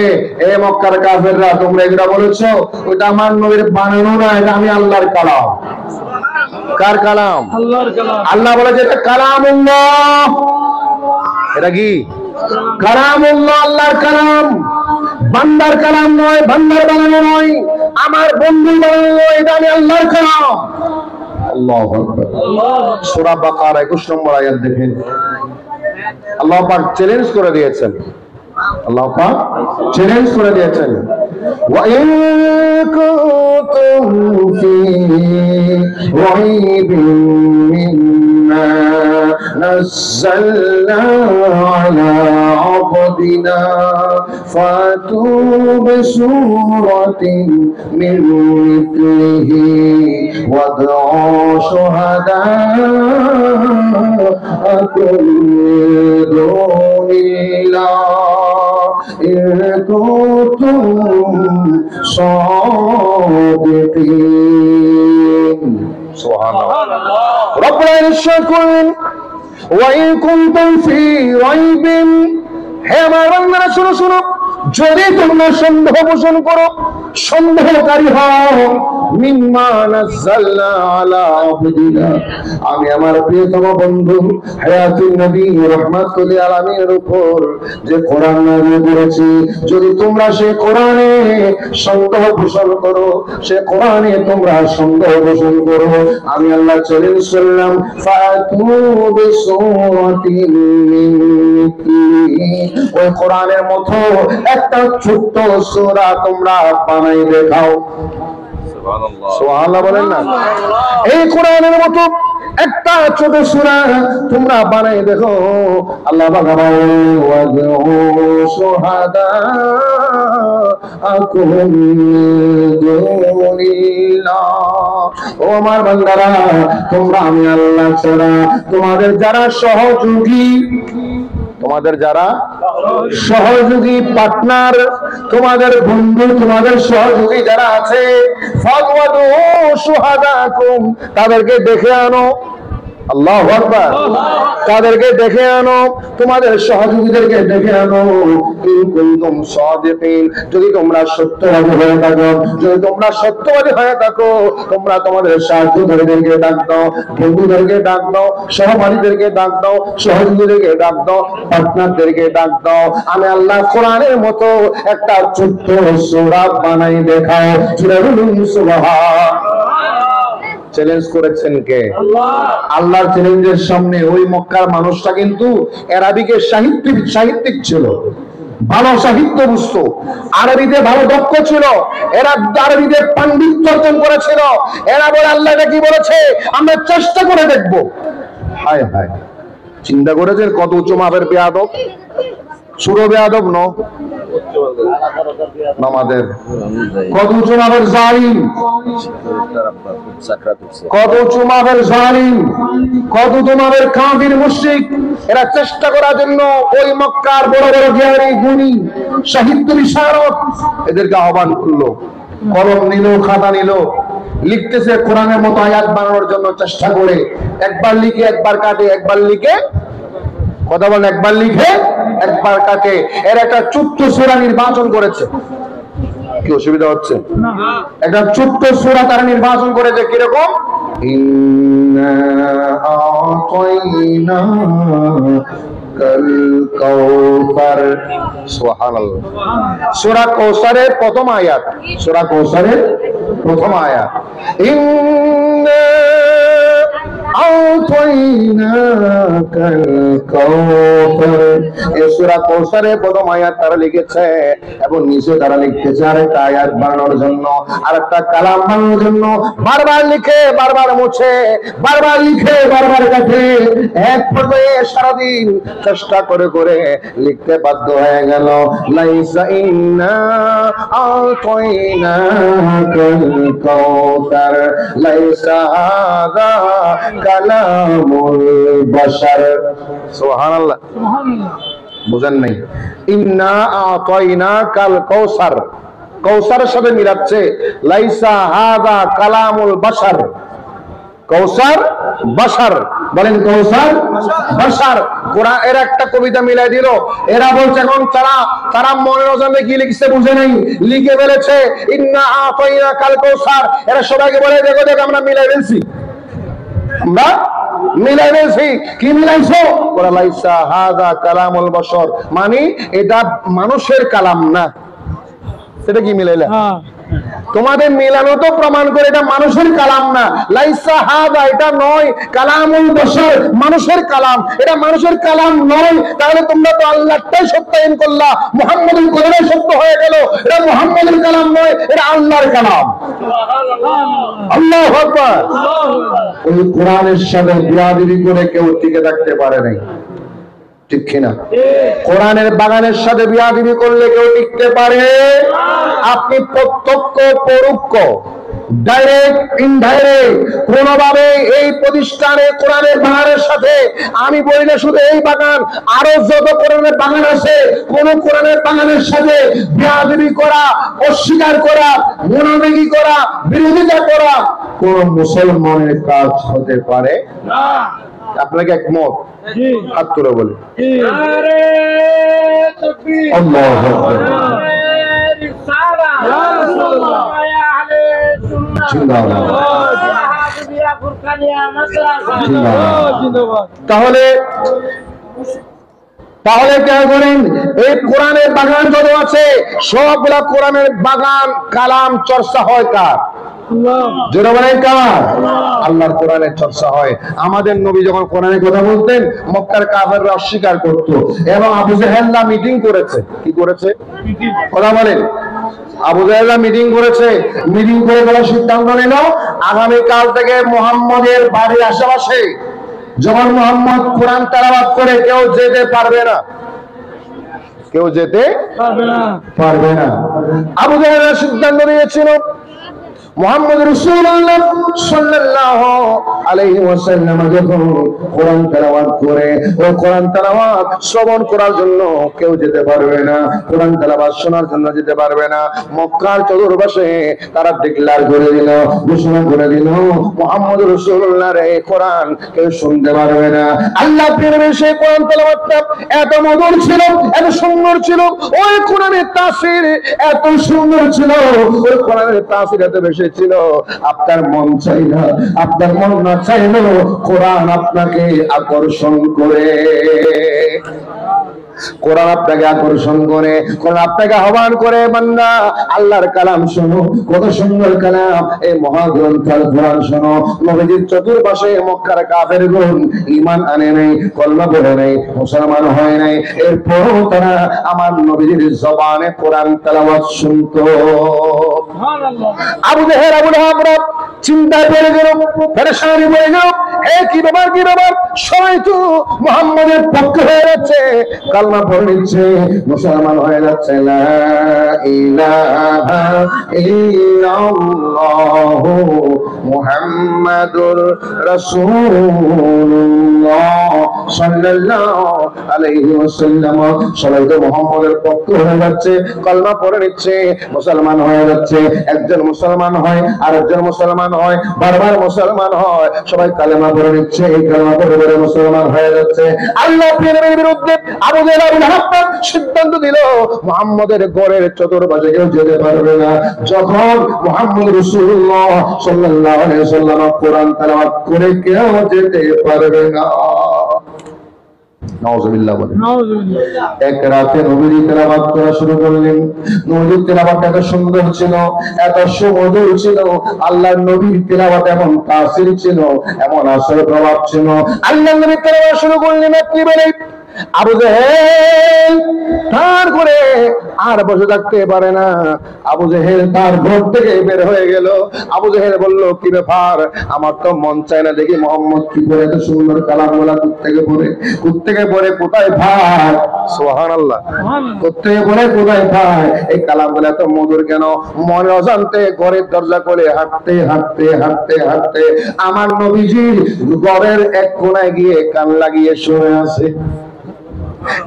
এ মক্কার কাফেররা, তোমরা এগুলা বলেছো, ওটা আমার নবীর বানানো না, এটা আমি আল্লাহর কালাম। কার কালাম? আল্লাহর কালাম। আল্লাহ বলে যে এটা কালামুল্লাহ। এটা কি? কালামুল্লাহ, আল্লাহর কালাম, বান্দার কালাম নয়, বান্দার বানানো নয়, আমার বন্ধু বানানো নয়, এটা আমি আল্লাহর কালাম। আল্লাহু আকবার। সূরা বাকারা 21 নম্বর আয়াত দেখেন, আল্লাহ পাক চ্যালেঞ্জ করে দিয়েছেন, আল্লাহ পাক চ্যালেঞ্জ করে দিয়েছেন, ওয়া ইন কুনতুম ফি রাইবিন মিম্মা নাযালনা আলা আবদিনা ফাতু বিসূরাতিন মিন মিথলিহি ওয়াদউ শুহাদাআকুম মিন দুনিল্লাহ ইন কুনতুম সাদিকিন। সুবহানাল্লাহ। রব্বুল আলামিন করেন, ওয়া ইন কুনতুম ফি রাইবিন, হে আমার বান্দারা শুনো শুনো, যদি তোমরা সন্দেহ পোষণ করো সন্দেহকারী হও মিম্মা নাযালনা আলা আবদিনা, আমি আমার প্রিয়তম বন্ধু হায়াতুন নবী রাহমাতুল আলামিনের উপর যে কোরআন নাযিল করেছি, যদি তোমরা সে কোরআনে সন্দেহ পোষণ করো, সে কোরআনে তোমরা সন্দেহ পোষণ করো, আমি আল্লাহ চ্যালেঞ্জ করলাম ফাতু বিসূরাতিন মিন মিথলিহি, ওই কোরআনের মতো একটা ছোট্ট সূরা তোমরা বানাই দেখাও। সুবহানাল্লাহ, সুবহানাল্লাহ বলেন না। এই কোরআনের মতো একটা ছোট সূরা তোমরা বানাই দেখো। আল্লাহ বলেন ওয়াদউ শুহাদা আকুম দুনিল্লাহ, ও আমার বান্দারা, তোমরা আমি আল্লাহ ছাড়া তোমাদের যারা সহযোগী, তোমাদের যারা সহযোগী পার্টনার, তোমাদের বন্ধু, তোমাদের সহযোগী যারা আছে, ফাদওয়াদু শুহাদাকুম, তাদেরকে ডেকে আনো। আল্লাহু আকবার, তাদেরকে ডেকে আনো, তোমাদের সহযোগীদেরকে ডেকে আনো। ইন কুনতুম সাদিকিন, যদি তোমরা সত্যবাদী হয়ে থাকো, যদি তোমরা সত্যবাদী হয়ে থাকো, তোমরা তোমাদের সাহায্যকারীদেরকে ডাক দাও, বন্ধুদেরকে ডাক দাও, সহপাঠীদেরকে ডাক দাও, সহযোগীদেরকে ডাক দাও, পার্টনারদেরকে ডাক দাও। আমি আল্লাহ কোরআনের মতো একটা ছোট্ট সূরা বানাই দেখাও। সুবহানাল্লাহ। চ্যালেঞ্জ করেছেন কে? আল্লাহর চ্যালেঞ্জের সামনে ওই মক্কার মানুষটা কিন্তু আরবিকে সাহিত্যিক ছিল, ভালো সাহিত্য বুঝতো, আরবিতে ভালো দক্ষ ছিল, এরা আরবিতে পাণ্ডিত্য অর্জন করেছিল। এরা বলে আল্লাহ এটা কি বলেছে, আমরা চেষ্টা করে দেখবো। হায় হায়, চিন্তা করেছেন কত উঁচু মাপের বেয়াদব, সুরো বেয়াদব ন আমাদের, কত উঁচু মাপের জালিম, কত উঁচু মাপের জালিম, কত তোমাদের কাফির মুশরিক। এরা চেষ্টা করার জন্য ওই মক্কার বড় বড় জ্ঞানী গুণী সাহিত্য বিশারদ এদেরকে আহ্বান করলো, কলম নিল, খাতা নিল, লিখতেছে কোরআনের মতো আয়াত বানানোর জন্য চেষ্টা করে, একবার লিখে একবার কাটে, একবার লিখে, কথা বলেন, একবার লিখে একবার কাটে। এর একটা ছোট্ট সূরা নির্বাচন করেছে। কি অসুবিধা হচ্ছে? একটা ছোট্ট সূরা তারা নির্বাচন করেছে, কিরকম? ইন্না আতাইনাকাল কাউসার। সুবহানাল্লাহ। সূরা কাউসারের প্রথম আয়াত, সূরা কাউসারের প্রথম আয়াত, ইন্না আতাইনাকাল কাউসার। এই সূরা কাউসারের প্রথম আয়াত তারা লিখেছে, এবং নিচে তারা লিখতেছে আরেকটা আয়াত বানানোর জন্য, আরেকটা কালাম বানানোর জন্য বারবার লিখে, বারবার মুছে, বারবার লিখে, বারবার কাটে। এক পর্যায়ে সারাদিন চেষ্টা করে করে লিখতে বাধ্য হয়ে গেল, লাইসা ইন্না আতাইনাকাল কাউসার লাইসা হাযা কালামুল বাশার। সুবহানাল্লাহ, বুঝেন নাই? ইন্না আতাইনাকাল কাউসার, কাউসারের সাথে মিলাচ্ছে লাইসা হাযা কালামুল বাশার। কাউসার বাশার, বলেন কাউসার বাশার। কোরআন এর একটা কবিতা মিলাই দিল। এরা বলছে এখন তারা মনের অজান্তে কি লিখছে বুঝে নাই, লিখে ফেলেছে ইন্না আতাইনাকাল কাউসার। এরা সবাইকে বলে দেখো দেখো আমরা মিলাই ফেলছি, আমরা মিলাই ফেলছি। কি মিলাইছো? ওরা লাইসা হাযা কালামুল বাশার, মানে এটা মানুষের কালাম না। সেটা কি মিলাইলা? তোমাদের মিলানো তো প্রমাণ করে এটা মানুষের কালাম না। লাইসা হাযা, এটা নয়, কালামুল বাশার, মানুষের কালাম, এটা মানুষের কালাম নয়। তাহলে তোমরা তো আল্লাহটাই সত্যায়ন করলা, মুহাম্মদের কোরআন সত্য হয়ে গেল। এটা মুহাম্মদের কালাম নয়, এটা আল্লাহর কালাম। আল্লাহু আকবার। ওই কোরআনের সাথে বিয়াদবি করে কেউ টিকে থাকতে পারে নাই, ঠিক কিনা? কোরআনের বাগানের সাথে বিয়াদবি করলে কেউ টিকতে পারে? আপনি প্রত্যক্ষ পরোক্ষ, ডাইরেক্ট ইনডাইরেক্ট, কোনোভাবে এই প্রতিষ্ঠানে কোরআনের বাগানের সাথে, আমি বলি না শুধু এই বাগান, আরো যত কোরআনের বাগান আছে, কোন কোরআনের বাগানের সাথে বিয়াদবি করা, অস্বীকার করা, মুনাফিকি করা, বিরোধিতা করা কোন মুসলমানের কাজ হতে পারে না। আপনাকে একমত? হাত তুলে বলে আল্লাহু আকবার। জিন্দাবাদ। হাফিজিয়া ফুরকানিয়া মাদ্রাসা জিন্দাবাদ। তাহলে কে করেন? এই কোরআনের বাগান যত আছে সবগুলা কোরআনের বাগান কালাম চর্চা হয় কার? জোরে বলেন কার? আল্লাহর কোরআনের চর্চা হয়। আমাদের নবী যখন কোরআনের কথা বলতেন মক্কার কাফেররা অস্বীকার করত এবং আবু জাহেলরা মিটিং করেছে। কি করেছে? কথা বলেন। আবু জাহেলরা মিটিং করেছে, মিটিং করে সিদ্ধান্ত নিল আগামী কাল থেকে মুহাম্মদের বাড়ির আশেপাশে যখন মুহাম্মদ কোরআন তেলাওয়াত করে কেউ যেতে পারবে না, কেউ যেতে পারবে না। আবু জাহেলরা সিদ্ধান্ত নিয়েছিল মুহাম্মদ রাসূলুল্লাহ সাল্লাল্লাহু আলাইহি ওয়াসাল্লাম যখন কোরআন তেলাওয়াত করে ওই কোরআন তেলাওয়াত শ্রবণ করার জন্য কেউ যেতে পারবে না, কোরআন তেলাওয়াত শোনার জন্য যেতে পারবে না। মক্কার চতুর্পাশে তারা ডিক্লেয়ার করে দিল, ঘোষণা করে দিল মুহাম্মদ রাসূলুল্লাহর এই কোরআন কেউ শুনতে পারবে না। আল্লাহ প্রেমে সেই কোরআন তেলাওয়াতটা এত মধুর ছিল, এত সুন্দর ছিল, ওই কোরআনের তাফসীর এত সুন্দর ছিল, ওই কোরআনের তাফসীর এত বেশি ছিল আপনার মন চাই না, আপনার মন না চাইলেও কোরআন আপনাকে আকর্ষণ করে, কোরআন আপনাকে আকর্ষণ করে, কোরআন আপনাকে আহ্বান করে বান্দা আল্লাহর কালাম শোনো, কত সুন্দর কালাম, এই মহাগ্রন্থ কোরআন শোনো। নবীজির চতুর্পাশে মক্কার কাফেরগণ ঈমান আনে নাই, কলমা পড়ে নাই, মুসলমান হয় নাই, এরপরও তারা আমার নবীজির জবানে কোরআন তেলাওয়াত শুনতো। সুবহানাল্লাহ। আবু জাহেল আবু লাহাব চিন্তায় পড়ে গেল, পেরেশানি পড়ে গেল, কি ব্যাপার কি ব্যাপার, সবাই তো মুহাম্মদের পক্ষ হয়ে যাচ্ছে, কালমা পড়ে নিচ্ছে, মুসলমান হয়ে যাচ্ছে। লা ইলাহা ইল্লাল্লাহু মুহাম্মাদুর রাসূলুল্লাহ সাল্লাল্লাহু আলাইহি ওয়াসাল্লাম, সবাই তো মুহাম্মদের পক্ষ হয়ে যাচ্ছে, কালমা পড়ে নিচ্ছে, মুসলমান হয়ে যাচ্ছে। একজন মুসলমান হয়, আরেকজন মুসলমান হয়, বারবার মুসলমান হয়, সবাই কালেমা পড়ে নিচ্ছে, এই কালেমা পড়ে পড়ে মুসলমান হয়ে যাচ্ছে। আল্লাহ প্রেমের বিরুদ্ধে আবু জাহেল আবু লাহাব সিদ্ধান্ত দিল মুহাম্মদের ঘরের চতুর্পাশে কেউ যেতে পারবে না। যখন মুহাম্মদ রাসূলুল্লাহ সাল্লাল্লাহু আলাইহি ওয়াসাল্লাম কোরআন তেলাওয়াত করে কেউ যেতে পারবে না। নাউযুবিল্লাহ বলেন। এক রাতে নবী তেলাওয়াত করা শুরু করলেন। নবীর তেলাওয়াতটা এত সুন্দর ছিল, এত সুমধুর ছিল, আল্লাহর নবীর তেলাওয়াত এমন তাসির ছিল, এমন আসর প্রভাব ছিল। আল্লাহর নবী তেলাওয়াত শুরু করলেন, একেবারে আবু জাহেল তার করে আর বসে থাকতে পারে না। আবু জাহেল তার ঘর থেকে বের হয়ে গেল। আবু জাহেল বলল, কি ব্যাপার, আমার তো মন চায় না দেখি মোহাম্মদ কি করে এত সুন্দর কালামগুলা কোত্থেকে পড়ে কোথায় পায়। সুবহানাল্লাহ। কোত্থেকে পড়ে কোথায় পায়, এই কালামগুলা এত মধুর কেন? মনে অজান্তে ঘরের দরজা করে হাঁটতে হাঁটতে হাঁটতে হাঁটতে আমার নবীজির ঘরের এক কোনায় গিয়ে কান লাগিয়ে শুনে আসে।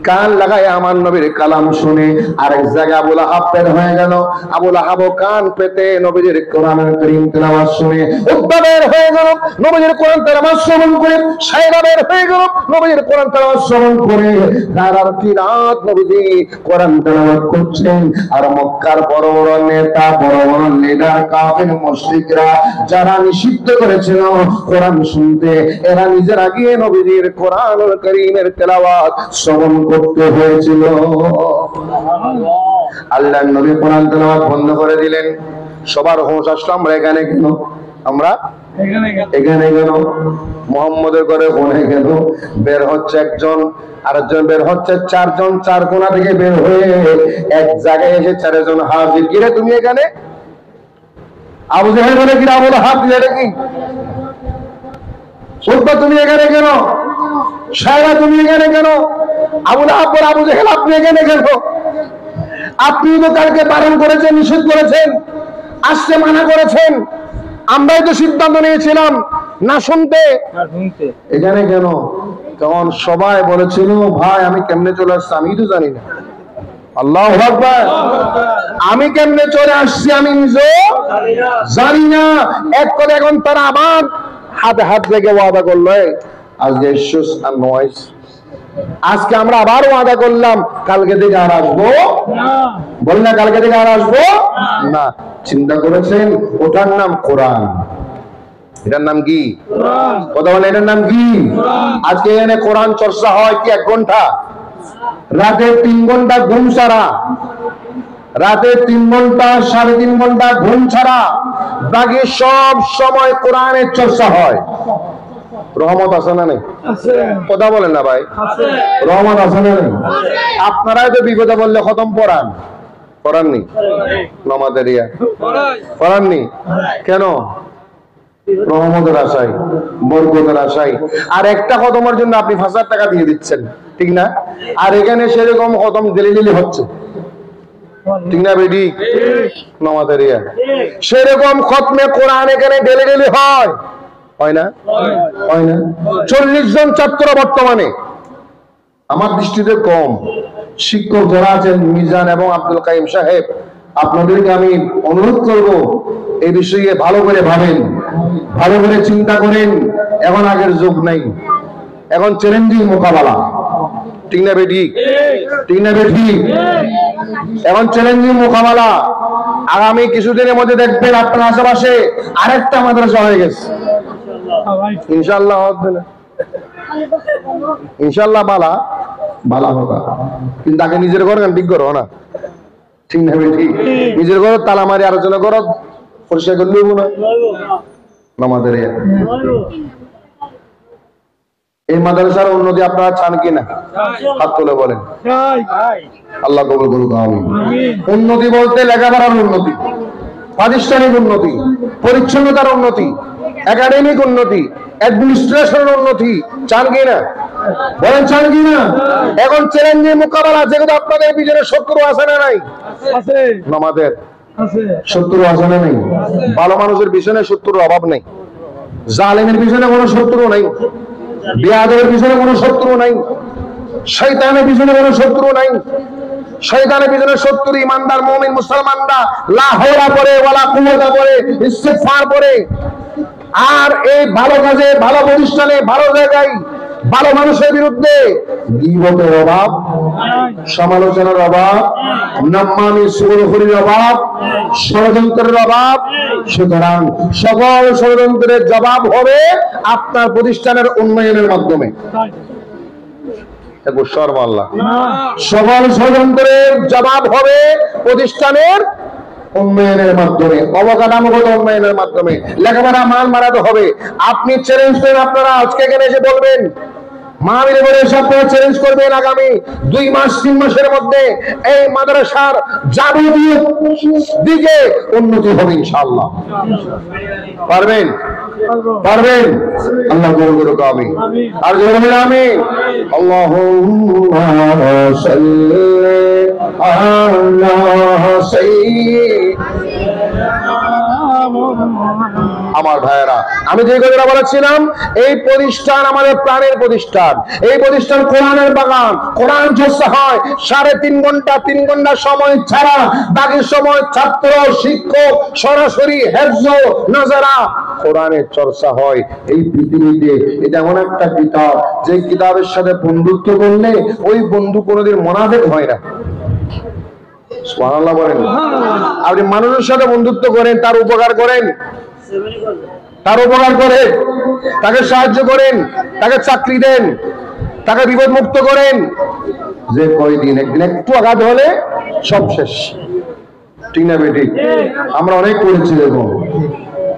কান লাগায় আমার নবীর কালাম শুনে আরেক জায়গায় আবু লাহাব বের হয়ে গেল। আবু লাহাব কান পেতে নবীজির কোরআনের কারীম তেলাওয়াত শুনে উদ্বা বের হয়ে গেল, নবীজির কোরআন তেলাওয়াত শ্রবণ করে সায়রা বের হয়ে গেল, নবীজির কোরআন তেলাওয়াত শ্রবণ করে রাত নবীজি কোরআন তেলাওয়াত করছেন। আর মক্কার বড় বড় নেতা, বড় বড় লিডার, কাফির মুশরিকরা যারা নিষিদ্ধ করেছিল কোরআন শুনতে, এরা নিজেরা গিয়ে নবীজির কোরআনুল কারীমের তেলাওয়াত শ্রবণ করতে হয়েছিল। আল্লাহর নবী কোরআন তেলাওয়াত বন্ধ করে দিলেন। সবার হোশ আসলো, আমরা এখানে কেন, আমরা এখানে কেন, মুহাম্মদের ঘরে কোণে কেন? বের হচ্ছে একজন, আরেকজন বের হচ্ছে চারজন, চার কোণা থেকে বের হয়ে এক জায়গায় এসে চারজন হাজির। কিরে তুমি এখানে? আবু জাহেল বলে, কিরা আবু লাহাব এটা কি? উদ্বা তুমি এখানে কেন? সায়রা তুমি এখানে কেন? আবু লাহাব বলে, আবু জাহেল আপনি এখানে কেন? আপনি তো কালকে বারণ করেছেন, নিষেধ করেছেন, আসতে মানা করেছেন, আমরাই তো সিদ্ধান্ত নিয়েছিলাম না শুনতে, এখানে কেন? তখন সবাই বলেছিল, ভাই আমি কেমনে চলে আসছি আমি তো জানি না। আল্লাহু আকবার। আমি কেমনে চলে আসছি আমি নিজেও জানি না। এক কথা এখন তারা আবার হাতে হাত লেগে ওয়াদা করলো, আজকে শুস আর নয়েস আজকে আমরা আবার ওয়াদা করলাম কালকে থেকে আর আসবো বলি না, কালকে থেকে আর আসবো না। চিন্তা করেছেন ওটার নাম কোরআন, এটার নাম কি? কথা বলে এটার নাম কি? আজকে এখানে কোরআন চর্চা হয় কি 1 ঘন্টা? রাতে 3 ঘন্টা ঘুম ছাড়া, রাতে 3 ঘন্টা 3.5 ঘন্টা ঘুম ছাড়া, বাকি সব সময় কোরআনের চর্চা হয়। রহমত আছে না নেই? কথা বলেন না ভাই, রহমত আছে না নেই? আপনারাই তো বিপদে বললে খতম পড়ান, পড়াননি নমাদেরিয়া, পড়াননি কেন? রহমতের আশায়, বরকতের আশায়। আর একটা খতমের জন্য আপনি 5,000 টাকা দিয়ে দিচ্ছেন, ঠিক না? আর এখানে সেরকম খতম দিলি হচ্ছে, ঠিক না বেডি? নমাদেরিয়া সেরকম খতমে কোরআন এখানে ডেলি হয়, হয় না? হয় না? 40 জন ছাত্র বর্তমানে, আমার দৃষ্টিতে কম। শিক্ষক যারা আছেন মিজান এবং আব্দুল কাইম সাহেব, আপনাদেরকে আমি অনুরোধ করব এই বিষয়ে ভালো করে ভাবেন, ভালো করে চিন্তা করেন। এখন আগের যুগ নাই, এখন চ্যালেঞ্জিং মোকাবেলা, ঠিক না বেটি? ঠিক না বেটি? এখন চ্যালেঞ্জিং মোকাবেলা। আগামী কিছুদিনের মধ্যে দেখবেন আপনার আশেপাশে আরেকটা মাদ্রাসা হয়ে গেছে, ইনশাআল্লাহ হবে না, ইনশাআল্লাহ বালা বালা হোগা। কিন্তু আগে নিজের ঘর ঠিক করো না, ঠিক না বেটি? নিজের ঘর তালা মারি আলোচনা করো, পরিষ্কার করলে না আমাদের এই মাদ্রাসার উন্নতি আপনারা চান কিনা? হাত তুলে বলেন। আল্লাহ কবুল করুক, আমিন। উন্নতি বলতে লেখাপড়ার উন্নতি, প্রাতিষ্ঠানিক উন্নতি, পরিচ্ছন্নতার উন্নতি, একাডেমিক উন্নতি, অ্যাডমিনিস্ট্রেশনের উন্নতি চান কিনা? বলেন চান কিনা? এখন চ্যালেঞ্জের মোকাবেলা, যেগুলো আপনাদের পিছনে শত্রু আছে না নাই? আমাদের শত্রু আছে না নেই? ভালো মানুষের পিছনে শত্রুর অভাব নেই, জালেমের পিছনে কোনো শত্রু নাই, বিয়াদবের পিছনে কোনো শত্রু নাই, শয়তানের পিছনে কোনো শত্রু নাই। শয়তানের পিছনে শত্রু ইমানদার মুমিন মুসলমানরা লা হাওলা পড়ে, ওয়ালা কুওয়াতা পড়ে, ইস্তিগফার পড়ে। আর এই ভালো কাজে, ভালো প্রতিষ্ঠানে, ভালো জায়গায়, ভালো মানুষের বিরুদ্ধে গীবতের অভাব, সমালোচনার অভাব, নাম্মামি সুরখুরির অভাব, ষড়যন্ত্রের অভাব। সুতরাং সকল ষড়যন্ত্রের জবাব হবে আপনার প্রতিষ্ঠানের উন্নয়নের মাধ্যমে। সকল ষড়যন্ত্রের জবাব হবে প্রতিষ্ঠানের উন্নয়নের মাধ্যমে, অবকাঠামোগত উন্নয়নের মাধ্যমে। লেখাপড়া মান বাড়াতে হবে। আপনি চ্যালেঞ্জ করেন, আপনারা আজকে এখানে এসে বলবেন, মাহফিলে বলে আপনারা চ্যালেঞ্জ করবেন আগামী 2 মাস 3 মাসের মধ্যে এই মাদ্রাসার যাবতীয় দিকে উন্নতি হবে ইনশাআল্লাহ। পারবেন? পারবেন? আল্লাহ কবুল করুক, আমিন। আর জোরে বলেন আমিন। আল্লাহুম্মা সাল্লি আলা সাইয়্যিদিনা। আমার ভাইয়েরা, আমি যে কথাটা বলেছিলাম, এই প্রতিষ্ঠান আমাদের প্রাণের প্রতিষ্ঠান। এই প্রতিষ্ঠান কোরআনের বাগান, কোরআন চর্চা হয় 3.5 ঘন্টা 3 ঘন্টা সময় ছাড়া, বাকি সময় ছাত্র শিক্ষক সরাসরি হেফজ নাজারা কোরআনের চর্চা হয়। এই পৃথিবীতে এটা এমন একটা কিতাব, যে কিতাবের সাথে বন্ধুত্ব করলে ওই বন্ধু কোনোদিন মুনাফিক হয় না। সুবহানাল্লাহ বলেন। আপনি মানুষের সাথে বন্ধুত্ব করেন, তার উপকার করেন, তার উপকার করেন, তাকে সাহায্য করেন, তাকে চাকরি দেন, তাকে বিপদ মুক্ত করেন, যে কয়দিন একদিন একটু আঘাত হলে সব শেষ, ঠিক না বেটি? আমরা অনেক করেছি এরকম,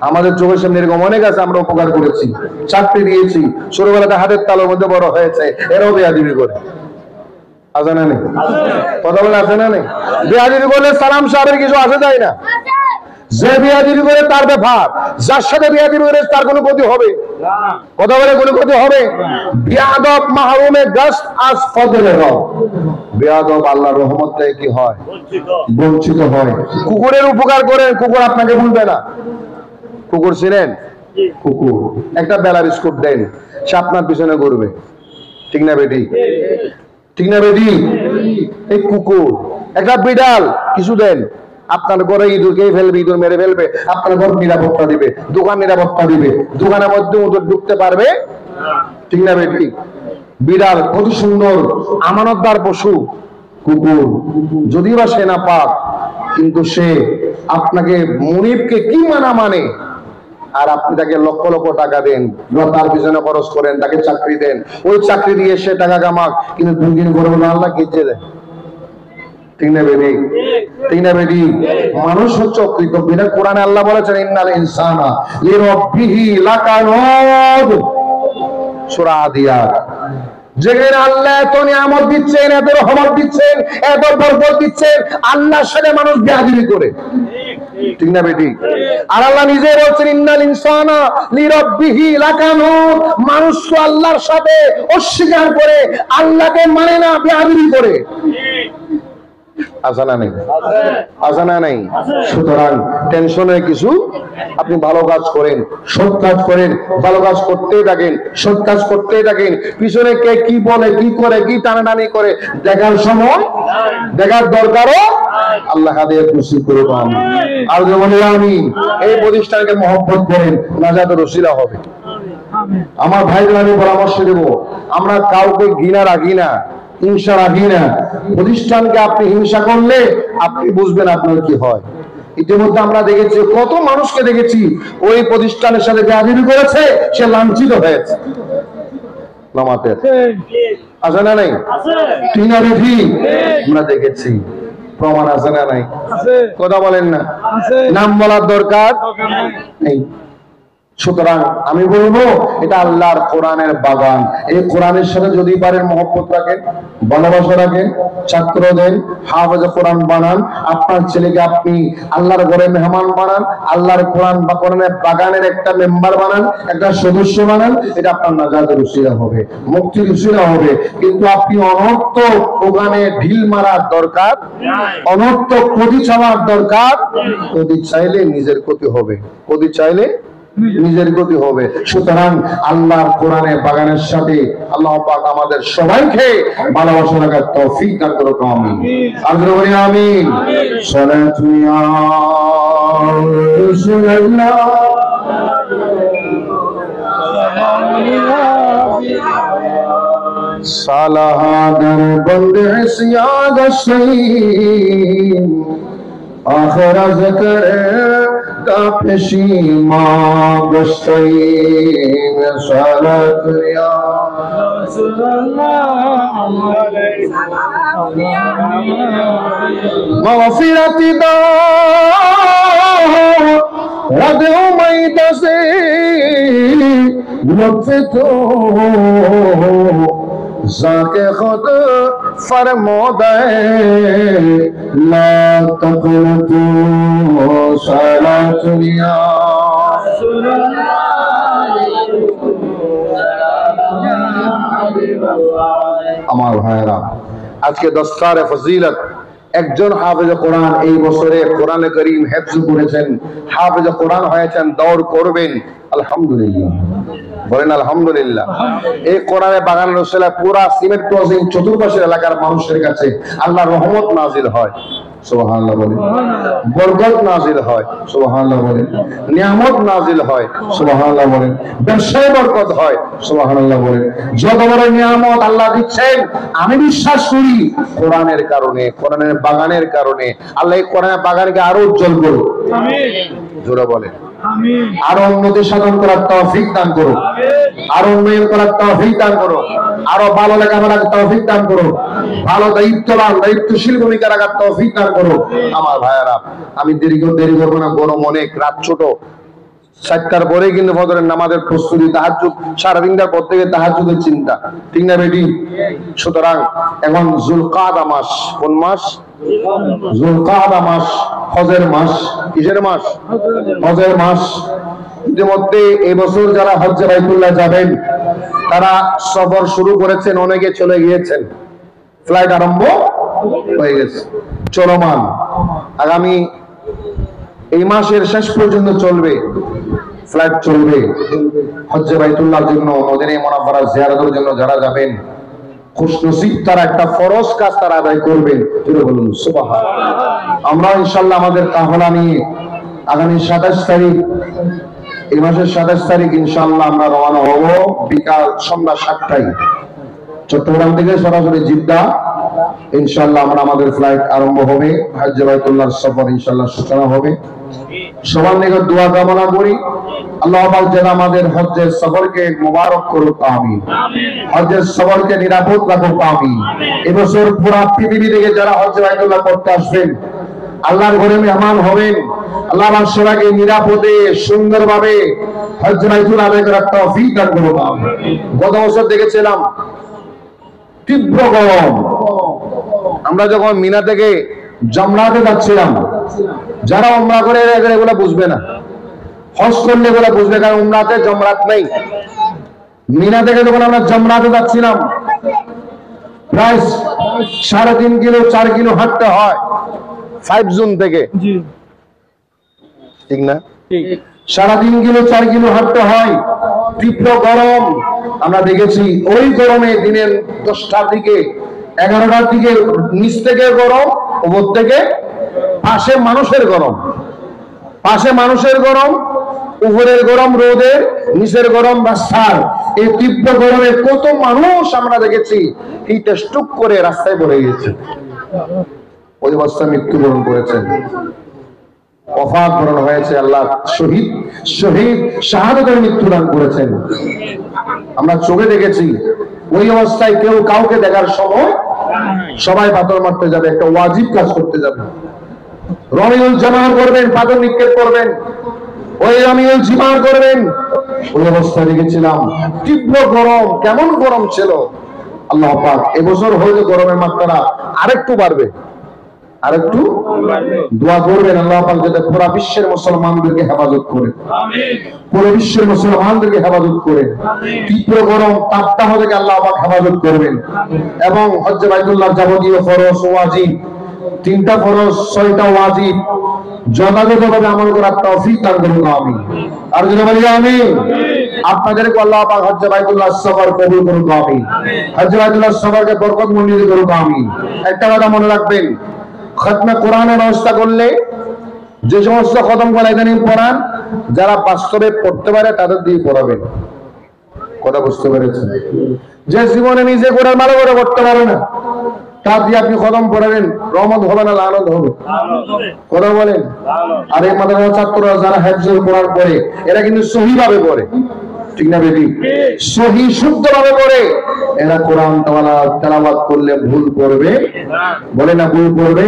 আমাদের চোখের সামনে এরকম অনেক আছে, আমরা উপকার করেছি, চাকরি দিয়েছি, ছোটবেলাতে হাতের তালুর মধ্যে বড় হয়েছে, এরাও বেয়াদবি করে। আছে না নেই? কথা বলে আছে না নেই? বেয়াদবি করলে সালাম সাহেবের কিছু আসে যায় না। যে বেয়াদবি করে তার ব্যাপার, যার সাথে বেয়াদবি করে তার কোনো ক্ষতি হবে? কথা বলে কোনো ক্ষতি হবে? বেয়াদব মাহরুমে গাস্ত আজ ফজলে রব। বেয়াদব আল্লাহর রহমত থেকে কি হয়? বঞ্চিত হয়। কুকুরের উপকার করেন, কুকুর আপনাকে ভুলবে না। কুকুর ছিলেন? কুকুর একটা বেলা বিস্কুট দেন, সে আপনার পিছনে ঘুরবে, ঠিক না বেটি? ঠিক না বেটি? এই কুকুর একটা বিড়াল কিছু দেন, আপনার ঘরে ইঁদুর খেয়ে ফেলবে, ইঁদুর মেরে ফেলবে, আপনার ঘর নিরাপত্তা দিবে, দোকান নিরাপত্তা দিবে, দোকানের মধ্যে ওদের ঢুকতে পারবে, ঠিক না বেটি? বিড়াল কত সুন্দর আমানতদার পশু, কুকুর যদিও বা সে না পাক, কিন্তু সে আপনাকে মুনিবকে কি মানে, আর আপনি তাকে লক্ষ লক্ষ টাকা দেন, তার পিছনে খরচ করেন, তাকে চাকরি দেন, ওই চাকরি দিয়ে সে টাকা কামাক, কিন্তু 2 দিন করে আল্লাহ কেটে দেয়। ঠিক না বেদি? ঠিক না বেদি? মানুষ হচ্ছে অকৃতজ্ঞ। কোরআনে আল্লাহ বলেছেন ইন্নাল ইনসানা লিরাব্বিহি লাকানুদ, সূরা আদিয়াত। যেখানে আল্লাহ এত নিয়ামত দিচ্ছেন, এত রহমত দিচ্ছেন, এত বরকত দিচ্ছেন, আল্লাহর সাথে মানুষ বেয়াদবি করে। ঠিক না বেটি? আর আল্লাহ নিজে বলছেন ইন্নাল ইনসানা লিরাব্বিহি লাকানুদ, মানুষ তো আল্লাহর সাথে অস্বীকার করে, আল্লাহকে মানে না, বেয়াদবি করে। আসানা নেই, আসানা নেই। সুতরাং টেনশনের কিছু, আপনি ভালো কাজ করেন, সৎ কাজ করেন, ভালো কাজ করতেই থাকেন, সৎ কাজ করতেই থাকেন। পিছনে কে কি বলে, কি করে, কি টানাটানি করে দেখার সময়, দেখার দরকারও আল্লাহ হাদিয়া খুশি করে পান। আর যেমন আমি এই প্রতিষ্ঠানকে মহব্বত করেন, নাজাতের ওসিলা হবে। আমার ভাইদের আমি পরামর্শ দেব, আমরা কাউকে ঘৃণা রাখি না, হিংসা রাখি না। প্রতিষ্ঠানকে আপনি হিংসা করলে আপনি বুঝবেন আপনার কি হয়। ইতিমধ্যে আমরা দেখেছি, কত মানুষকে দেখেছি ওই প্রতিষ্ঠানের সাথে বেয়াদবি করেছে, সে লাঞ্ছিত হয়েছে। নামাতে আছে না নাই? ঠিক না বেঠি? আমরা দেখেছি, প্রমাণ আছে না নাই? কথা বলেন না, নাম বলার দরকার নেই। সুতরাং আমি বলবো এটা আল্লাহর কোরআনের বাগান। এই কোরআনের সাথে যদি পারেন মহব্বত রাখেন, ভালোবাসা রাখেন, ছাত্র দেন, হাফেজ কোরআন বানান, আপনার ছেলেকে আপনি আল্লাহর ঘরে মেহমান বানান, আল্লাহর কোরআন বা কোরআনের বাগানের একটা মেম্বার বানান, একটা সদস্য বানান, এটা আপনার নাজাতের উসিলা হবে, মুক্তির উসিলা হবে। কিন্তু আপনি অনর্থক ওখানে ঢিল মারার দরকার, অনর্থক ক্ষতি চাওয়ার দরকার। ক্ষতি চাইলে নিজের ক্ষতি হবে, ক্ষতি চাইলে নিজের গতি হবে। সুতরাং আল্লাহর কোরআনের বাগানের সাথে আল্লাহ পাক আমাদের সবাইকে ভালোবাসা রাখার তৌফিক দান করুক। আমিন। আমিন। আমিন। সালাতু ইয়া রাসূলুল্লাহ সালাহ দর বন্দে সিয়াদ শহীদ آخر ذکر کا پشیما گشتیم صلات یا رسول اللہ مغفرت دا رد امید سے لطف تو ذاکے خود فرمودے لا تقنطوا صلاة یا رسول আমার ভাইরা, আজকে দস্তারে ফজিলত একজন হাফেজ কোরআন এই বছরে কোরআনে কারীম হিফজ করেছেন, হাফেজ কোরআন হয়েছেন, দৌড় করবেন। আলহামদুলিল্লাহ, বলেন আলহামদুলিল্লাহ। এই কোরআনের বাগান রসুলা পুরা সিমেন্ট ক্রসিং চতুর্পাশের এলাকার মানুষের কাছে আল্লাহর রহমত নাজিল হয়, সুবহানাল্লাহ বলেন, বরকত নাজিল হয়, সুবহানাল্লাহ বলেন, নিয়ামত নাজিল হয়, সুবহানাল্লাহ বলেন, ব্যবসায় বরকত হয়, সুবহানাল্লাহ বলেন। যত বড় নিয়ামত আল্লাহ দিচ্ছেন আমি বিশ্বাস করি কোরআনের কারণে, কোরআনের বাগানের কারণে। আল্লাহ এই কোরআনের বাগানকে আরো উজ্জ্বল করুন, আমিন। জোরে বলেন আমিন। আরো উন্নতি সাধন করার তৌফিক দান করুন, আরো উন্নয়ন করার তৌফিক দান করুন, আরো ভালো লেখাপড়ার তৌফিক দান করুন, ভালো দায়িত্ববান দায়িত্বশীল ভূমিকা রাখার তৌফিক দান করুন। আমার ভাইয়েরা, আমি দেরি করবো না, গরম অনেক, রাত ছোট, 7টার পরে কিন্তু ফজরের নামাজের প্রস্তুতি, তাহাজ্জুদ, সারাদিনটার পর থেকে তাহাজ্জুদের চিন্তা, ঠিক না বেটি? সুতরাং এখন যুলকাদা মাস, কোন মাস? যুলকাদা মাস, হজের মাস। কিসের মাস? হজের মাস। ইতিমধ্যে এই বছর যারা হজ্জে বাইতুল্লাহ যাবেন তারা সফর শুরু করেছেন, অনেকে চলে গিয়েছেন, ফ্লাইট আরম্ভ হয়ে গেছে, চলমান। আগামী এই মাসের শেষ পর্যন্ত চলবে, ফ্লাইট চলবে হজ্জে বাইতুল্লাহর জন্য, মদিনা মুনাওয়ারা জিয়ারতের জন্য যারা যাবেন খুশনসিব তারা একটা ফরজ কাজ তারা আদায় করবেন। জোরে বলুন সুবহানাল্লাহ। আমরা ইনশাআল্লাহ আমাদের কাফলা নিয়ে আগামী 27 তারিখ, এই মাসের 27 তারিখ ইনশাআল্লাহ আমরা রওনা হব বিকাল সন্ধ্যা 7টায়। চট্টগ্রাম থেকে সরাসরি জিদ্দা ইনশাআল্লাহ আমাদের ফ্লাইট আরম্ভ হবে। হজ্জে বাইতুল্লাহর সফর ইনশাআল্লাহ সূচনা হবে। সবার নিকট দোয়া কামনা করি, আল্লাহ পাক যেন আমাদের হজ্জের সফরকে মোবারক করুক, আমিন। হজ্জের সফরকে নিরাপদ রাখুক, আমিন। এবছর পুরা পৃথিবী থেকে যারা হজ্জে বাইতুল্লাহ করতে আসবেন, আল্লাহর ঘরে মেহমান হবেন, আল্লাহ বাদশাহকে নিরাপদে সুন্দরভাবে হজ্জে বাইতুল্লাহ আদায় করার তৌফিক দান করুক, আমিন। গত বছর দেখেছিলাম তীব্র গরম, আমরা যখন মিনা থেকে জমরাতে যাচ্ছিলাম, যারা উমরা করে এগুলো বুঝবে না, হজ করলে এগুলো বুঝবে, কারণ উমরাতে জমরাত নেই। মিনা থেকে যখন আমরা জমরাতে যাচ্ছিলাম, প্রায় 3.5 কিলো 4 কিলো হাঁটতে হয় 5 জুন থেকে, ঠিক না? 3.5 কিলো 4 কিলো হাঁটতে হয়, তীব্র গরম। আমরা দেখেছি ওই গরমে দিনের 10টার দিকে 11টার দিকে নিচ থেকে গরম, উপর থেকে পাশে মানুষের গরম, পাশে মানুষের গরম, উপরের গরম রোদের, নিচের গরম রাস্তার। এই তীব্র গরমে কত মানুষ আমরা দেখেছি হিটে স্ট্রোক করে রাস্তায় পড়ে গেছে, ওই অবস্থায় মৃত্যুবরণ করেছেন, ওফাত বরণ হয়েছে। আল্লাহ শাহাদাতের মৃত্যুদান করেছেন। আমরা চোখে দেখেছি ওই অবস্থায় কেউ কাউকে দেখার সময় সবাই পাথর মারতে যাবে, একটা ওয়াজিব কাজ করতে যাবে, রমিউল জামার করবেন, পাথর নিক্ষেপ করবেন, ওই রমিউল জিমার করবেন। ওই অবস্থায় দেখেছিলাম তীব্র গরম, কেমন গরম ছিল। আল্লাহ পাক এবছর হয়তো গরমের মাত্রা আরেকটু বাড়বে, আরেকটু দোয়া করবেন আল্লাহ পাক যাতে পুরো বিশ্বের মুসলমানদেরকে হেফাজত করে, পুরো বিশ্বের মুসলমানদেরকে হেফাজত করে, তীব্র গরম তাপদাহ থেকে আল্লাহ পাক হেফাজত করবেন। এবং হজ্জে বাইতুল্লাহ যাবতীয় ফরজ ওয়াজিব, 3টা ফরজ 6টা ওয়াজিব যথাযথভাবে আমল করার তৌফিক দান করুন, আমিন। আর যদি বলি আমিন, আপনাদেরকে আল্লাহ পাক হজ্জে বাইতুল্লাহ সফর কবুল করুন, আমিন। হজ্জে বাইতুল্লাহ সফরকে বরকতমণ্ডিত করুন, আমিন। একটা কথা মনে রাখবেন, খতমে কোরআনের ব্যবস্থা করলে যে সমস্ত খতম করা ইদানিং পড়ান, যারা বাস্তবে পড়তে পারে তাদের দিয়ে পড়াবেন। কথা বুঝতে পেরেছেন? যে জীবনে নিজে কোরআন ভালো করে পড়তে পারে না, তার দিয়ে আপনি খতম পড়াবেন, রহমত হবে না লানত হবে? কথা বলেন। আর এই মাদ্রাসার ছাত্ররা যারা হিফজুল কোরআন পড়ে, এরা কিন্তু সহি ভাবে পড়ে, ঠিক না বেটি? সহি শুদ্ধ ভাবে পড়ে। এরা কোরআন তেলাওয়াত করলে ভুল করবে, বলে না ভুল করবে,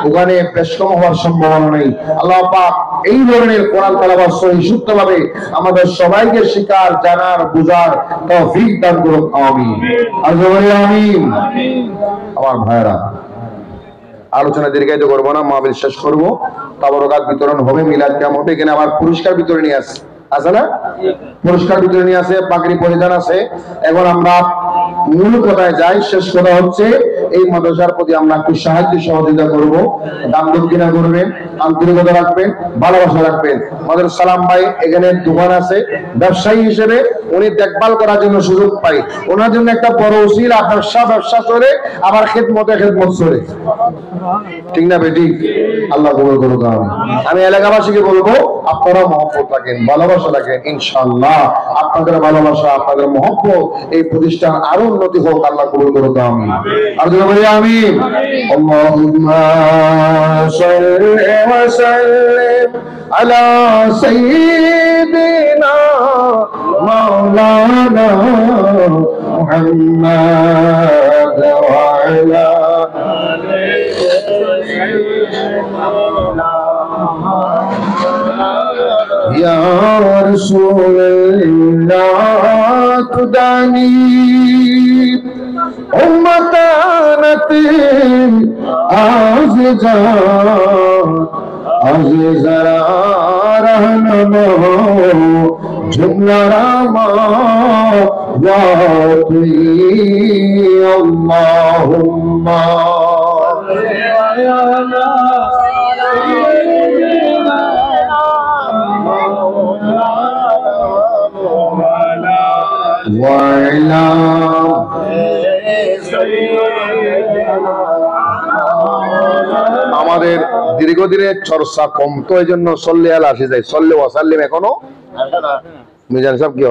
ওখানে পেশকম হওয়ার সম্ভাবনা নেই। আল্লাহ পাক এই ধরনের কোরআন তেলাওয়াত সহি শুদ্ধ ভাবে আমাদের সবাইকে শিকার, জানার, বুঝার তৌফিক দান করুন, আমিন। আর বলি আমিন। আমার ভাইরা, আলোচনা দীর্ঘায়িত করবো না, মাহফিল শেষ করবো, তাবারকাত বিতরণ হবে, মিলাদ কিয়াম হবে। এখানে আবার পুরস্কার বিতরণ নিয়ে আসছে, আছে না? পুরস্কার বিতরণী আছে, পাগড়ি পরিধান আছে। এখন আমরা মূল কথায় যাই। শেষ কথা হচ্ছে, এই মাদ্রাসার প্রতি আমরা একটু সাহায্য সহযোগিতা করব, দান দক্ষিণা করবেন, আন্তরিকতা রাখবেন, ভালোবাসা রাখবেন। আমাদের সালাম ভাই এখানে দোকান আছে, ব্যবসায়ী হিসেবে উনি দেখভাল করার জন্য সুযোগ পাই, ওনার জন্য একটা বড় উসিলা, ব্যবসা করে আবার খেদমত করে, ঠিক না বেটি? আল্লাহ কবুল করুক। আমি এলাকাবাসীকে বলবো, আপনারা মহব্বত রাখেন, ভালোবাসা রাখেন, ইনশাআল্লাহ আপনাদের ভালোবাসা, আপনাদের মহব্বত এই প্রতিষ্ঠান আরো উন্নতি হোক, আল্লাহ কবুল করুক, আমিন। আর যদি বলি আমিন। আল্লাহুম্মা সাল্লি ওয়া সাল্লিম আলা সাইয়্যিদিনা মাওলানা মুহাম্মাদ ওয়া আলা يا رسول الله تداني امتانتي از زرا رہنما جملہ راما واتی اللہم আমাদের দীর্ঘদিনের চর্চা কম, তো এই জন্য সল্লে আলা আসে যায়, সল্লে ওয়াসাল্লিম এখনো মিজান সাহেব কি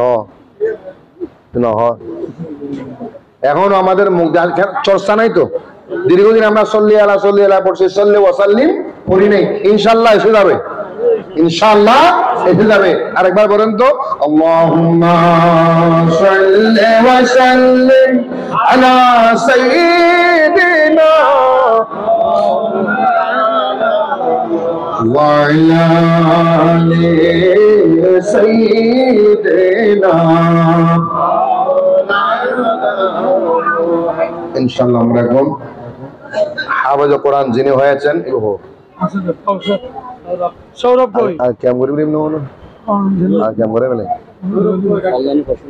এখনো আমাদের মুখ চর্চা নাই তো, দীর্ঘদিন আমরা সল্লি আলা পড়ছি, সল্লি ওয়াসাল্লিম পড়ি নাই। ইনশাআল্লাহ এসে যাবে, ইনশাআল্লাহ এসে যাবে। আরেকবার বলেন তো, আল্লাহুম্মা সাল্লি ওয়া সাল্লিম আলা সাইয়্যিদিনা ওয়া আলা আলি সাইয়্যিদিনা। ইনশাআল্লাহ আমরা এখন হাফেজ কোরআন যিনি হয়েছেন সৌরভ কই আর কেমন করে নিম্ন হলো আর কেমন করে বলে অনলাইনে প্রশ্ন